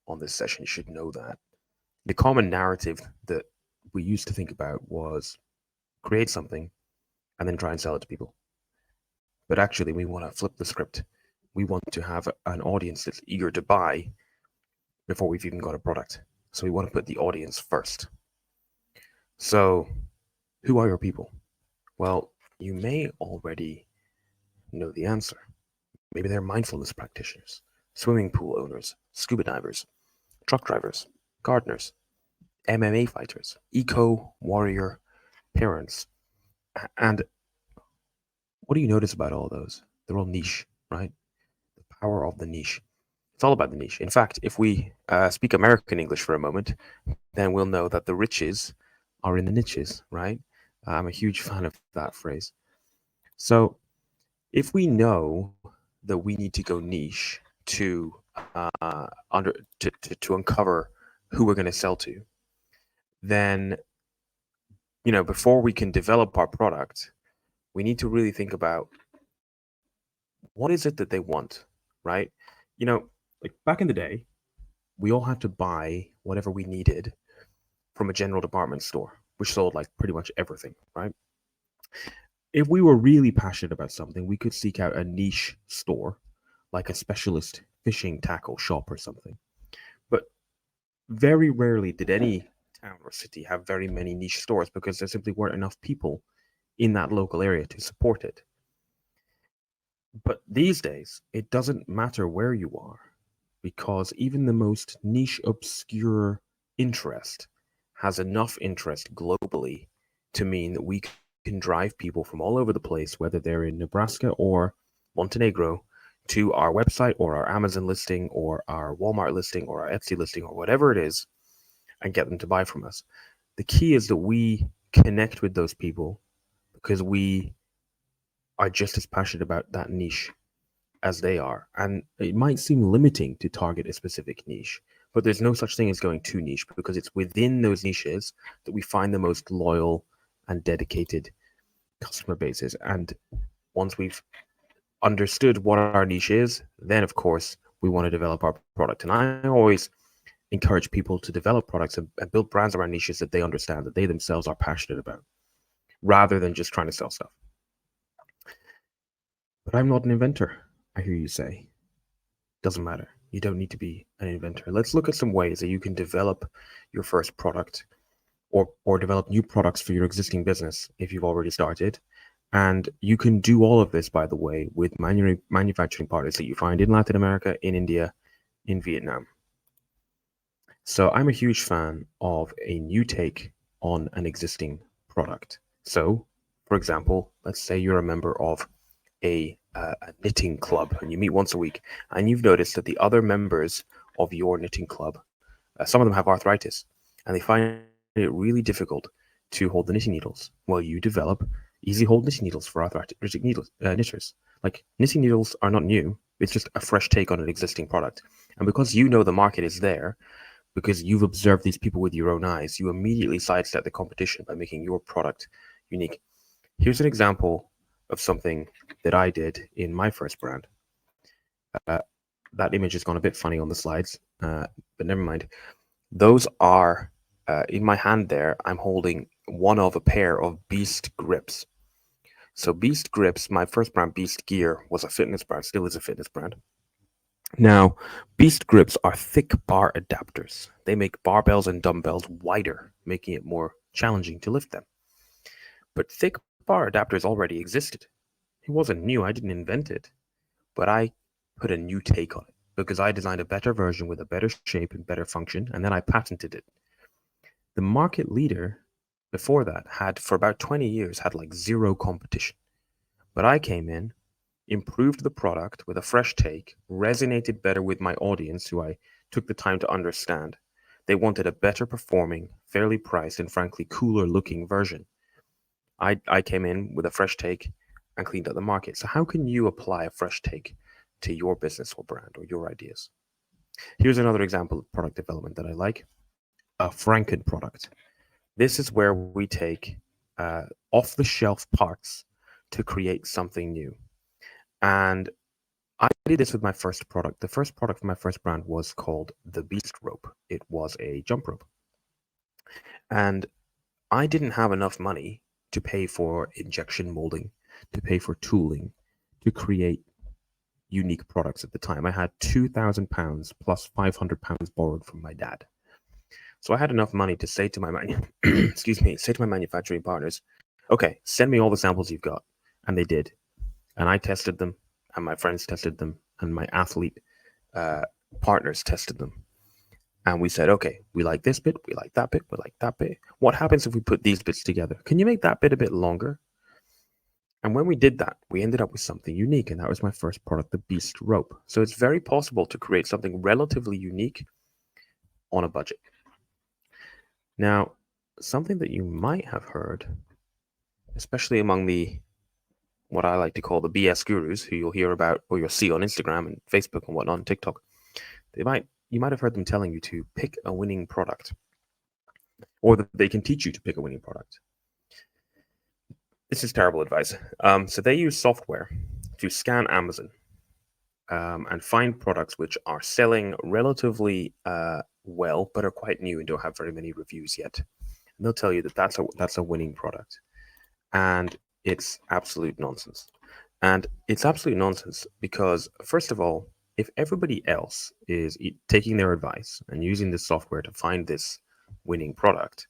on this session should know that. The common narrative that we used to think about was create something and then try and sell it to people. But actually, we want to flip the script. We want to have an audience that's eager to buy before we've even got a product. So we want to put the audience first. So who are your people? Well, you may already know the answer. Maybe they're mindfulness practitioners, swimming pool owners, scuba divers, truck drivers, gardeners, MMA fighters, eco-warrior parents. And what do you notice about all those? They're all niche, right? The power of the niche. It's all about the niche. In fact, if we speak American English for a moment, then we'll know that the riches are in the niches, right? I'm a huge fan of that phrase. So If we know that we need to go niche to uncover who we're going to sell to, then before we can develop our product, we need to really think about what is it that they want, right? Like back in the day, we all had to buy whatever we needed from a general department store, which sold like pretty much everything, right? If we were really passionate about something, we could seek out a niche store, like a specialist fishing tackle shop or something. But very rarely did any town or city have very many niche stores because there simply weren't enough people in that local area to support it. But these days, it doesn't matter where you are, because even the most niche, obscure interest has enough interest globally to mean that we can drive people from all over the place, whether they're in Nebraska or Montenegro, to our website or our Amazon listing or our Walmart listing or our Etsy listing or whatever it is, and get them to buy from us. The key is that we connect with those people because we are just as passionate about that niche as they are. And it might seem limiting to target a specific niche, but there's no such thing as going too niche, because it's within those niches that we find the most loyal and dedicated customer bases. And once we've understood what our niche is, then of course we want to develop our product. And I always encourage people to develop products and build brands around niches that they understand, that they themselves are passionate about, rather than just trying to sell stuff. But I'm not an inventor, I hear you say. Doesn't matter. You don't need to be an inventor. Let's look at some ways that you can develop your first product, or develop new products for your existing business if you've already started. And you can do all of this, by the way, with manufacturing partners that you find in Latin America, in India, in Vietnam. So I'm a huge fan of a new take on an existing product. So, for example, let's say you're a member of a knitting club and you meet once a week, and you've noticed that the other members of your knitting club, some of them have arthritis, and they find it really difficult to hold the knitting needles. Well, you develop easy hold knitting needles for arthritic knitters. Like, knitting needles are not new. It's just a fresh take on an existing product. And because you know the market is there, because you've observed these people with your own eyes, you immediately sidestep the competition by making your product unique. Here's an example of something that I did in my first brand. That image has gone a bit funny on the slides, but never mind. Those are, in my hand there, I'm holding one of a pair of Beast grips. So Beast grips, my first brand, Beast Gear, was a fitness brand, still is a fitness brand. Now, Beast grips are thick bar adapters. They make barbells and dumbbells wider, making it more challenging to lift them. But thick bar adapters already existed. It wasn't new, I didn't invent it. But I put a new take on it because I designed a better version with a better shape and better function, and then I patented it. The market leader before that had, for about 20 years, had like zero competition. But I came in, improved the product with a fresh take, resonated better with my audience, who I took the time to understand. They wanted a better performing, fairly priced, and frankly cooler looking version. I came in with a fresh take and cleaned up the market. So how can you apply a fresh take to your business or brand or your ideas? Here's another example of product development that I like. A Franken product. This is where we take off-the-shelf parts to create something new. And I did this with my first product. The first product for my first brand was called the Beast Rope. It was a jump rope. And I didn't have enough money to pay for injection molding, to pay for tooling, to create unique products at the time. I had £2,000 plus £500 borrowed from my dad. So I had enough money to say to my manufacturing partners, okay, send me all the samples you've got. And they did. And I tested them, and my friends tested them, and my athlete partners tested them. And we said, okay, we like this bit, we like that bit, we like that bit. What happens if we put these bits together? Can you make that bit a bit longer? And when we did that, we ended up with something unique, and that was my first product, the Beast Rope. So it's very possible to create something relatively unique on a budget. Now, something that you might have heard, especially among the what I like to call the BS gurus, who you'll hear about or you'll see on Instagram and Facebook and whatnot, and TikTok. You might have heard them telling you to pick a winning product, or that they can teach you to pick a winning product. This is terrible advice. So they use software to scan Amazon and find products which are selling relatively well, but are quite new and don't have very many reviews yet. And they'll tell you that that's a winning product, and it's absolute nonsense. And it's absolute nonsense because, first of all, if everybody else is taking their advice and using this software to find this winning product,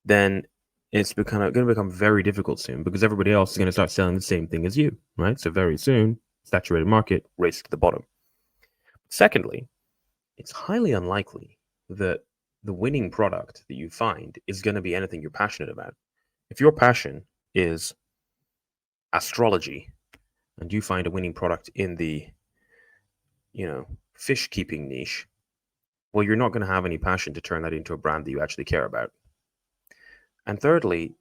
then it's going to become very difficult soon, because everybody else is going to start selling the same thing as you, right? So very soon, saturated market, race to the bottom. Secondly, it's highly unlikely that the winning product that you find is going to be anything you're passionate about. If your passion is astrology and you find a winning product in the, fish keeping niche, well, you're not going to have any passion to turn that into a brand that you actually care about. And thirdly,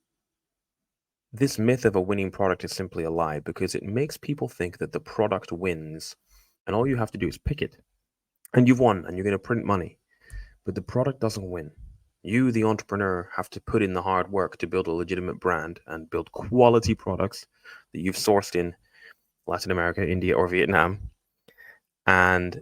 this myth of a winning product is simply a lie, because it makes people think that the product wins and all you have to do is pick it and you've won and you're going to print money. But the product doesn't win. You, the entrepreneur, have to put in the hard work to build a legitimate brand and build quality products that you've sourced in Latin America, India, or Vietnam, and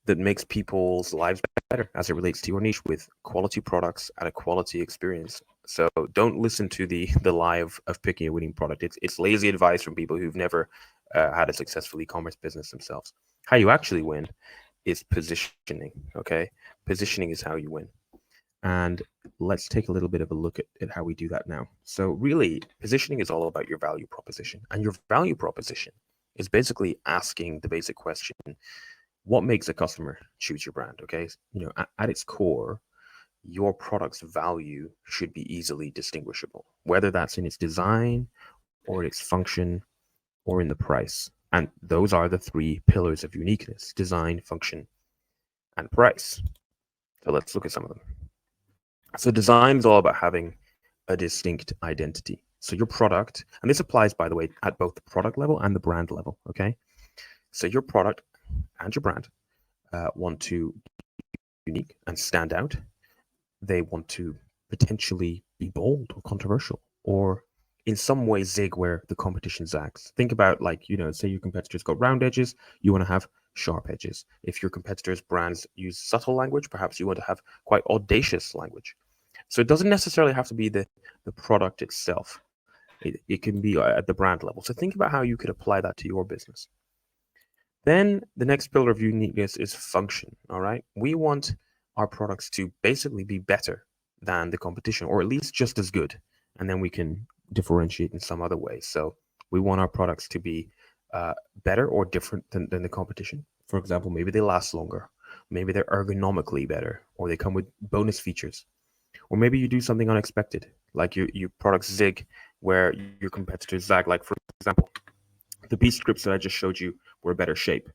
that makes people's lives better as it relates to your niche, with quality products and a quality experience. So don't listen to the lie of picking a winning product. It's lazy advice from people who've never had a successful e-commerce business themselves. How you actually win is positioning, okay? Positioning is how you win. And let's take a little bit of a look at how we do that now. So really, positioning is all about your value proposition. And your value proposition is basically asking the basic question: what makes a customer choose your brand? Okay, at its core, your product's value should be easily distinguishable, whether that's in its design or its function or in the price. And those are the three pillars of uniqueness: design, function, and price. So let's look at some of them. So design is all about having a distinct identity. So your product, and this applies, by the way, at both the product level and the brand level, okay? So your product and your brand want to be unique and stand out. They want to potentially be bold or controversial, or in some way zig where the competition zags. Think about, say your competitors got round edges, you want to have sharp edges. If your competitors' brands use subtle language, perhaps you want to have quite audacious language. So it doesn't necessarily have to be the product itself. It can be at the brand level. So think about how you could apply that to your business. Then the next pillar of uniqueness is function, all right? We want our products to basically be better than the competition, or at least just as good. And then we can differentiate in some other way. So we want our products to be better or different than the competition. For example, maybe they last longer. Maybe they're ergonomically better, or they come with bonus features. Or maybe you do something unexpected, like your products zig where your competitors zag. Like, for example, the B scripts that I just showed you were a better shape,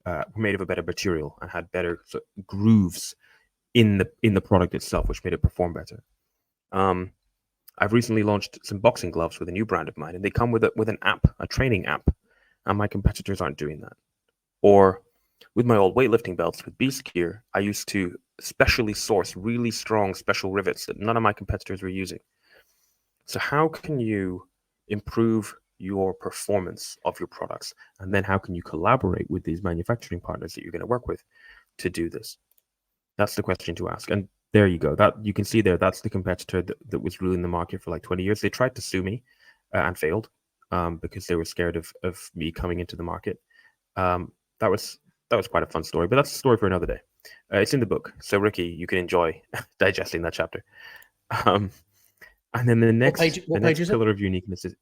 were made of a better material, and had better grooves in the product itself, which made it perform better. I've recently launched some boxing gloves with a new brand of mine, and they come with an app, a training app, and my competitors aren't doing that. Or with my old weightlifting belts with Beast Gear, I used to specially source really strong special rivets that none of my competitors were using. So how can you improve your performance of your products? And then how can you collaborate with these manufacturing partners that you're going to work with to do this? That's the question to ask. And there you go. That you can see there, that's the competitor that was ruling the market for like 20 years. They tried to sue me and failed because they were scared of me coming into the market. That was quite a fun story, but that's a story for another day. It's in the book, so Ricky, you can enjoy digesting that chapter. And then the next pillar of uniqueness is,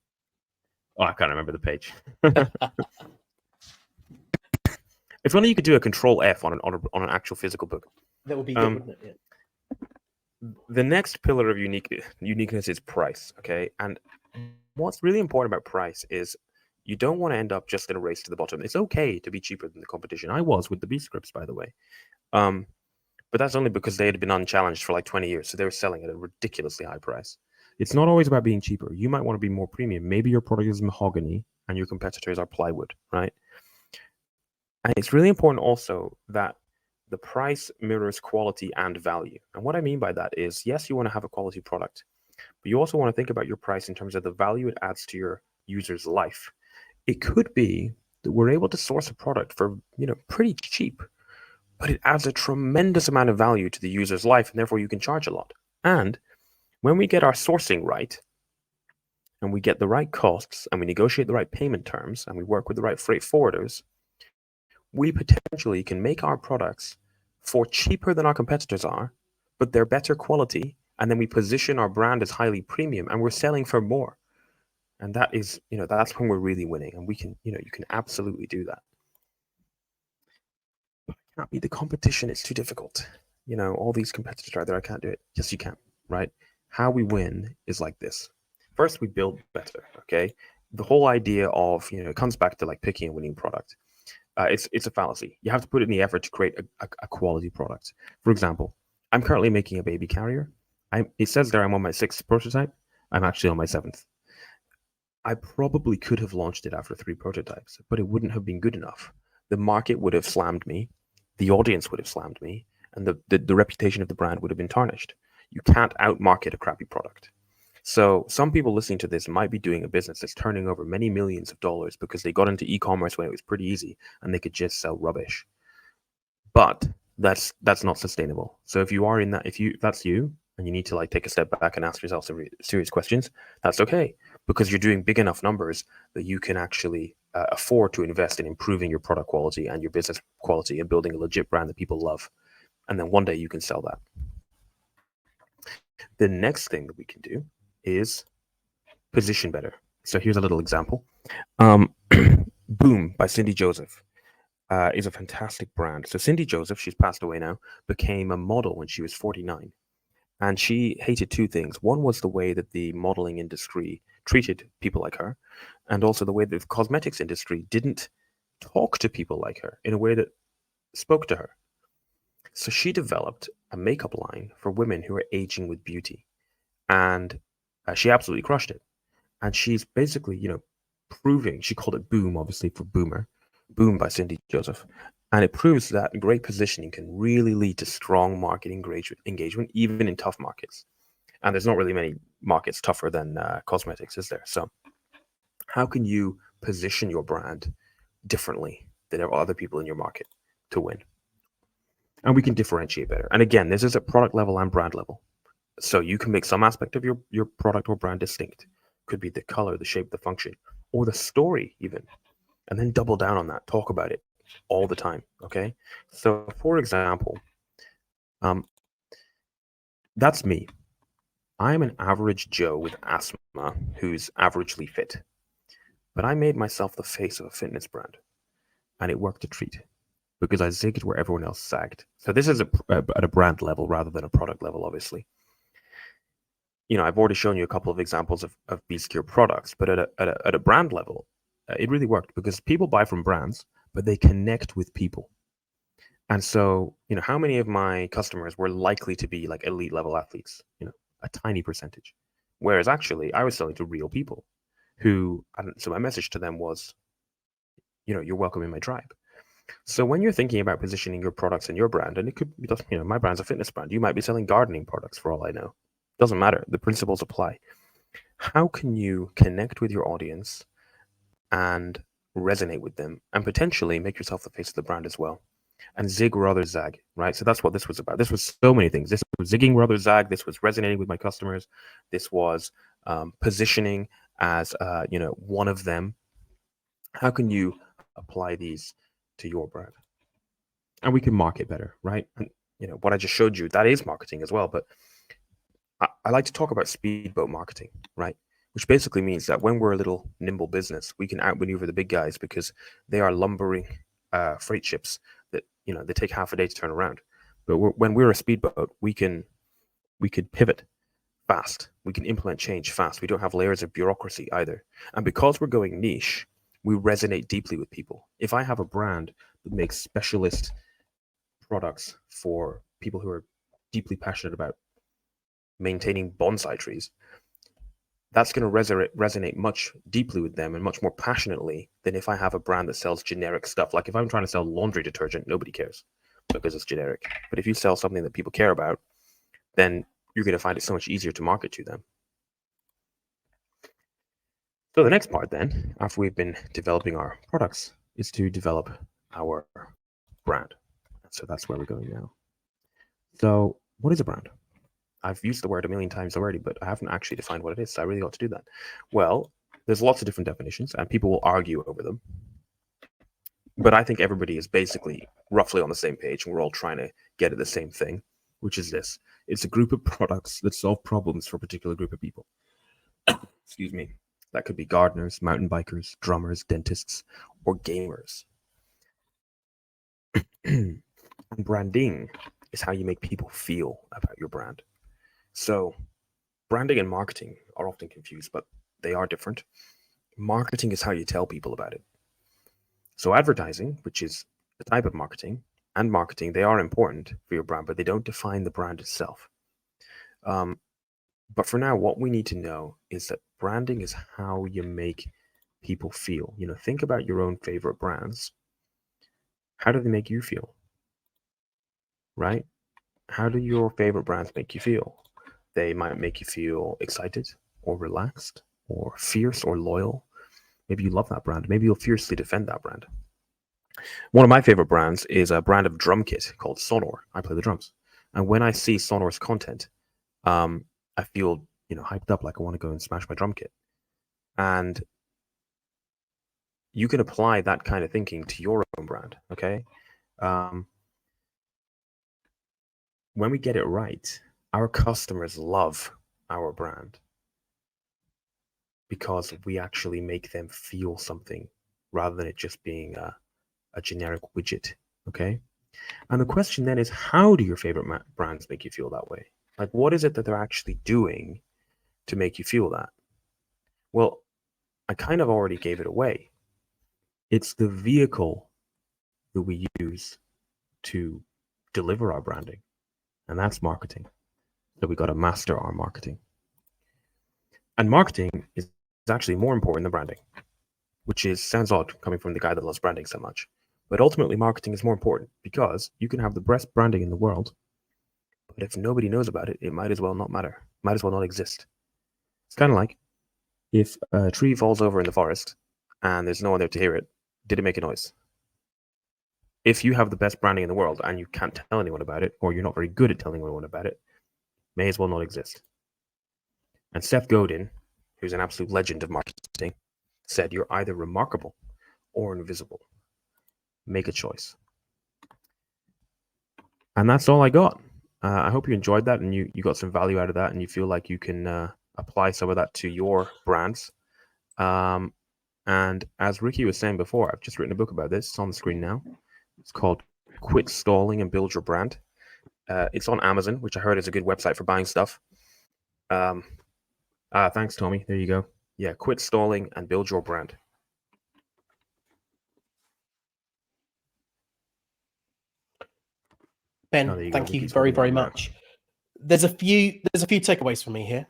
I can't remember the page. If only you could do a Control F on an actual physical book. That would be good, wouldn't it? Yeah. The next pillar of uniqueness is price. Okay, and what's really important about price is you don't want to end up just in a race to the bottom. It's okay to be cheaper than the competition. I was with the B scripts, by the way. But that's only because they had been unchallenged for like 20 years. So they were selling at a ridiculously high price. It's not always about being cheaper. You might want to be more premium. Maybe your product is mahogany and your competitors are plywood, right? And it's really important also that the price mirrors quality and value. And what I mean by that is, yes, you want to have a quality product, but you also want to think about your price in terms of the value it adds to your user's life. It could be that we're able to source a product for, pretty cheap, but it adds a tremendous amount of value to the user's life, and therefore you can charge a lot. And when we get our sourcing right, and we get the right costs, and we negotiate the right payment terms, and we work with the right freight forwarders, we potentially can make our products for cheaper than our competitors are, but they're better quality, and then we position our brand as highly premium, and we're selling for more. And that is, that's when we're really winning, and we can, you can absolutely do that. But I can't beat the competition, it's too difficult. All these competitors are there, I can't do it. Yes, you can, right? How we win is like this. First, we build better, okay? The whole idea of, it comes back to like picking a winning product. It's a fallacy. You have to put in the effort to create a quality product. For example, I'm currently making a baby carrier. It says there I'm on my 6th prototype. I'm actually on my 7th. I probably could have launched it after 3 prototypes, but it wouldn't have been good enough. The market would have slammed me, the audience would have slammed me, and the reputation of the brand would have been tarnished. You can't outmarket a crappy product. So some people listening to this might be doing a business that's turning over many millions of dollars because they got into e-commerce when it was pretty easy and they could just sell rubbish. But that's not sustainable. So if you are in that, if that's you, and you need to like take a step back and ask yourself some serious questions, that's okay, because you're doing big enough numbers that you can actually afford to invest in improving your product quality and your business quality and building a legit brand that people love. And then one day you can sell that. The next thing that we can do is position better. So here's a little example. Boom by Cindy Joseph is a fantastic brand. So Cindy Joseph, she's passed away now, became a model when she was 49. And she hated 2 things. One was the way that the modeling industry treated people like her, and also the way that the cosmetics industry didn't talk to people like her in a way that spoke to her. So she developed a makeup line for women who are aging with beauty. And she absolutely crushed it. And she's basically, proving, she called it Boom, obviously, for Boomer, Boom by Cindy Joseph. And it proves that great positioning can really lead to strong market engagement, even in tough markets. And there's not really many markets tougher than cosmetics, is there? So how can you position your brand differently than other people in your market to win? And we can differentiate better. And again, this is at product level and brand level. So you can make some aspect of your product or brand distinct. Could be the color, the shape, the function, or the story even. And then double down on that. Talk about it all the time, okay? So for example, that's me. I'm an average Joe with asthma who's averagely fit. But I made myself the face of a fitness brand. And it worked a treat. Because I zigged where everyone else sagged. So this is at a brand level rather than a product level, obviously. I've already shown you a couple of examples of B-secure products, but at a brand level, it really worked because people buy from brands, but they connect with people. And so, how many of my customers were likely to be like elite level athletes? A tiny percentage. Whereas actually, I was selling to real people so my message to them was, you're welcome in my tribe. So when you're thinking about positioning your products and your brand, and it could be, my brand's a fitness brand, you might be selling gardening products for all I know. Doesn't matter. The principles apply. How can you connect with your audience and resonate with them and potentially make yourself the face of the brand as well? And zig where others zag, right? So that's what this was about. This was so many things. This was zigging where others zag. This was resonating with my customers. This was positioning as, one of them. How can you apply these to your brand? And we can market better, right? And, what I just showed you, that is marketing as well. But I like to talk about speedboat marketing, right? Which basically means that when we're a little nimble business, we can outmaneuver the big guys because they are lumbering freight ships that, they take half a day to turn around. But when we're a speedboat, we could pivot fast. We can implement change fast. We don't have layers of bureaucracy either. And because we're going niche, we resonate deeply with people. If I have a brand that makes specialist products for people who are deeply passionate about maintaining bonsai trees, that's going to resonate much deeply with them and much more passionately than if I have a brand that sells generic stuff. Like if I'm trying to sell laundry detergent, nobody cares because it's generic. But if you sell something that people care about, then you're going to find it so much easier to market to them. So the next part then, after we've been developing our products, is to develop our brand. So that's where we're going now. So what is a brand? I've used the word a million times already, but I haven't actually defined what it is. So I really ought to do that. Well, there's lots of different definitions and people will argue over them. But I think everybody is basically roughly on the same page and we're all trying to get at the same thing, which is this. It's a group of products that solve problems for a particular group of people. Excuse me. That could be gardeners, mountain bikers, drummers, dentists, or gamers. And branding is how you make people feel about your brand. So branding and marketing are often confused, but they are different. Marketing is how you tell people about it. So advertising, which is the type of marketing, and marketing, they are important for your brand, but they don't define the brand itself. But for now, what we need to know is that branding is how you make people feel. You know, think about your own favorite brands. How do they make you feel? Right? How do your favorite brands make you feel? They might make you feel excited or relaxed or fierce or loyal. Maybe you love that brand. Maybe you'll fiercely defend that brand. One of my favorite brands is a brand of drum kit called Sonor. I play the drums. And when I see Sonor's content, I feel, hyped up, like I want to go and smash my drum kit. And you can apply that kind of thinking to your own brand, okay? When we get it right, our customers love our brand because we actually make them feel something rather than it just being a generic widget, okay? And the question then is, how do your favorite brands make you feel that way? Like, what is it that they're actually doing to make you feel that? Well, I kind of already gave it away. It's the vehicle that we use to deliver our branding, and that's marketing. So we got to master our marketing. And marketing is actually more important than branding, which sounds odd coming from the guy that loves branding so much. But ultimately, marketing is more important because you can have the best branding in the world, but if nobody knows about it, it might as well not matter. Might as well not exist. It's kind of like if a tree falls over in the forest and there's no one there to hear it, did it make a noise? If you have the best branding in the world and you can't tell anyone about it, or you're not very good at telling anyone about it, may as well not exist. And Seth Godin, who's an absolute legend of marketing, said you're either remarkable or invisible. Make a choice. And that's all I got. I hope you enjoyed that and you got some value out of that and you feel like you can apply some of that to your brands. And as Ricky was saying before, I've just written a book about this. It's on the screen now. It's called Quit Stalling and Build Your Brand. It's on Amazon, which I heard is a good website for buying stuff. Thanks, Tommy. There you go. Yeah, Quit Stalling and Build Your Brand. Ben, thank you very, very much. There's a few takeaways for me here.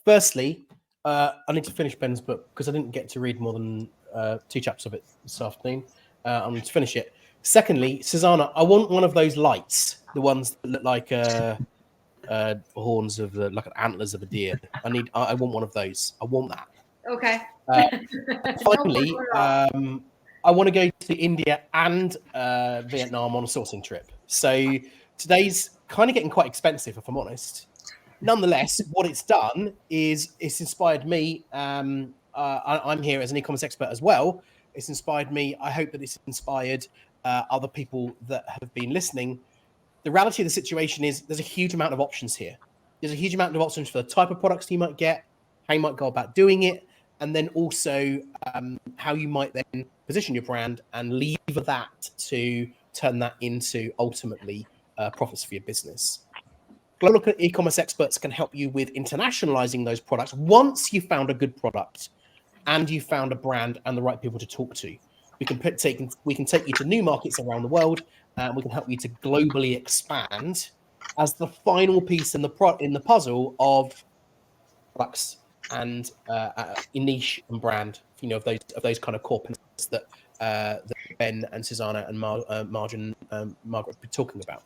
Firstly, I need to finish Ben's book because I didn't get to read more than 2 chapters of it this afternoon. I'm going to finish it. Secondly, Susana, I want one of those lights, the ones that look like horns of like antlers of a deer. I want one of those. I want that. Okay. Finally, I want to go to India and Vietnam on a sourcing trip. So today's kind of getting quite expensive, if I'm honest. Nonetheless, what it's done is it's inspired me. I'm here as an e-commerce expert as well. It's inspired me. I hope that it's inspired other people that have been listening. The reality of the situation is there's a huge amount of options here. There's a huge amount of options for the type of products you might get, how you might go about doing it, and then also how you might then position your brand and lever that to turn that into ultimately profits for your business. Global e-commerce experts can help you with internationalizing those products once you've found a good product and you've found a brand and the right people to talk to. We can take you to new markets around the world, and we can help you to globally expand as the final piece in the puzzle of products and a niche and brand, of those kind of core principles that Ben and Susana and Margaret have been talking about.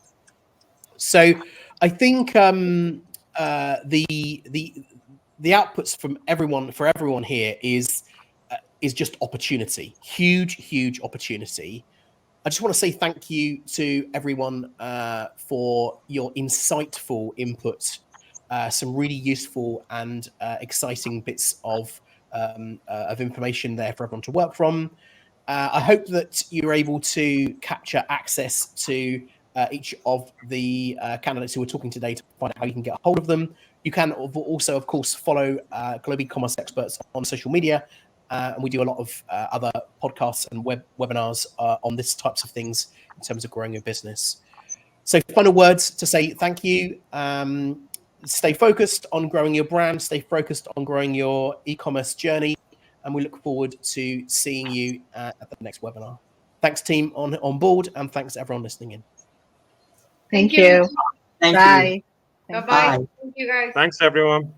So I think the outputs from everyone here is just opportunity, huge opportunity. I just want to say thank you to everyone for your insightful input, some really useful and exciting bits of information there for everyone to work from. I hope that you're able to capture access to each of the candidates who we're talking today to find out how you can get a hold of them. You can also, of course, follow Global E-commerce Experts on social media. And we do a lot of other podcasts and webinars on this types of things in terms of growing your business. So final words to say thank you. Stay focused on growing your brand. Stay focused on growing your e-commerce journey. And we look forward to seeing you at the next webinar. Thanks, team, on board. And thanks, everyone listening in. Thank you. Thank Bye. you. Bye-bye. Bye. Thank you, guys. Thanks, everyone.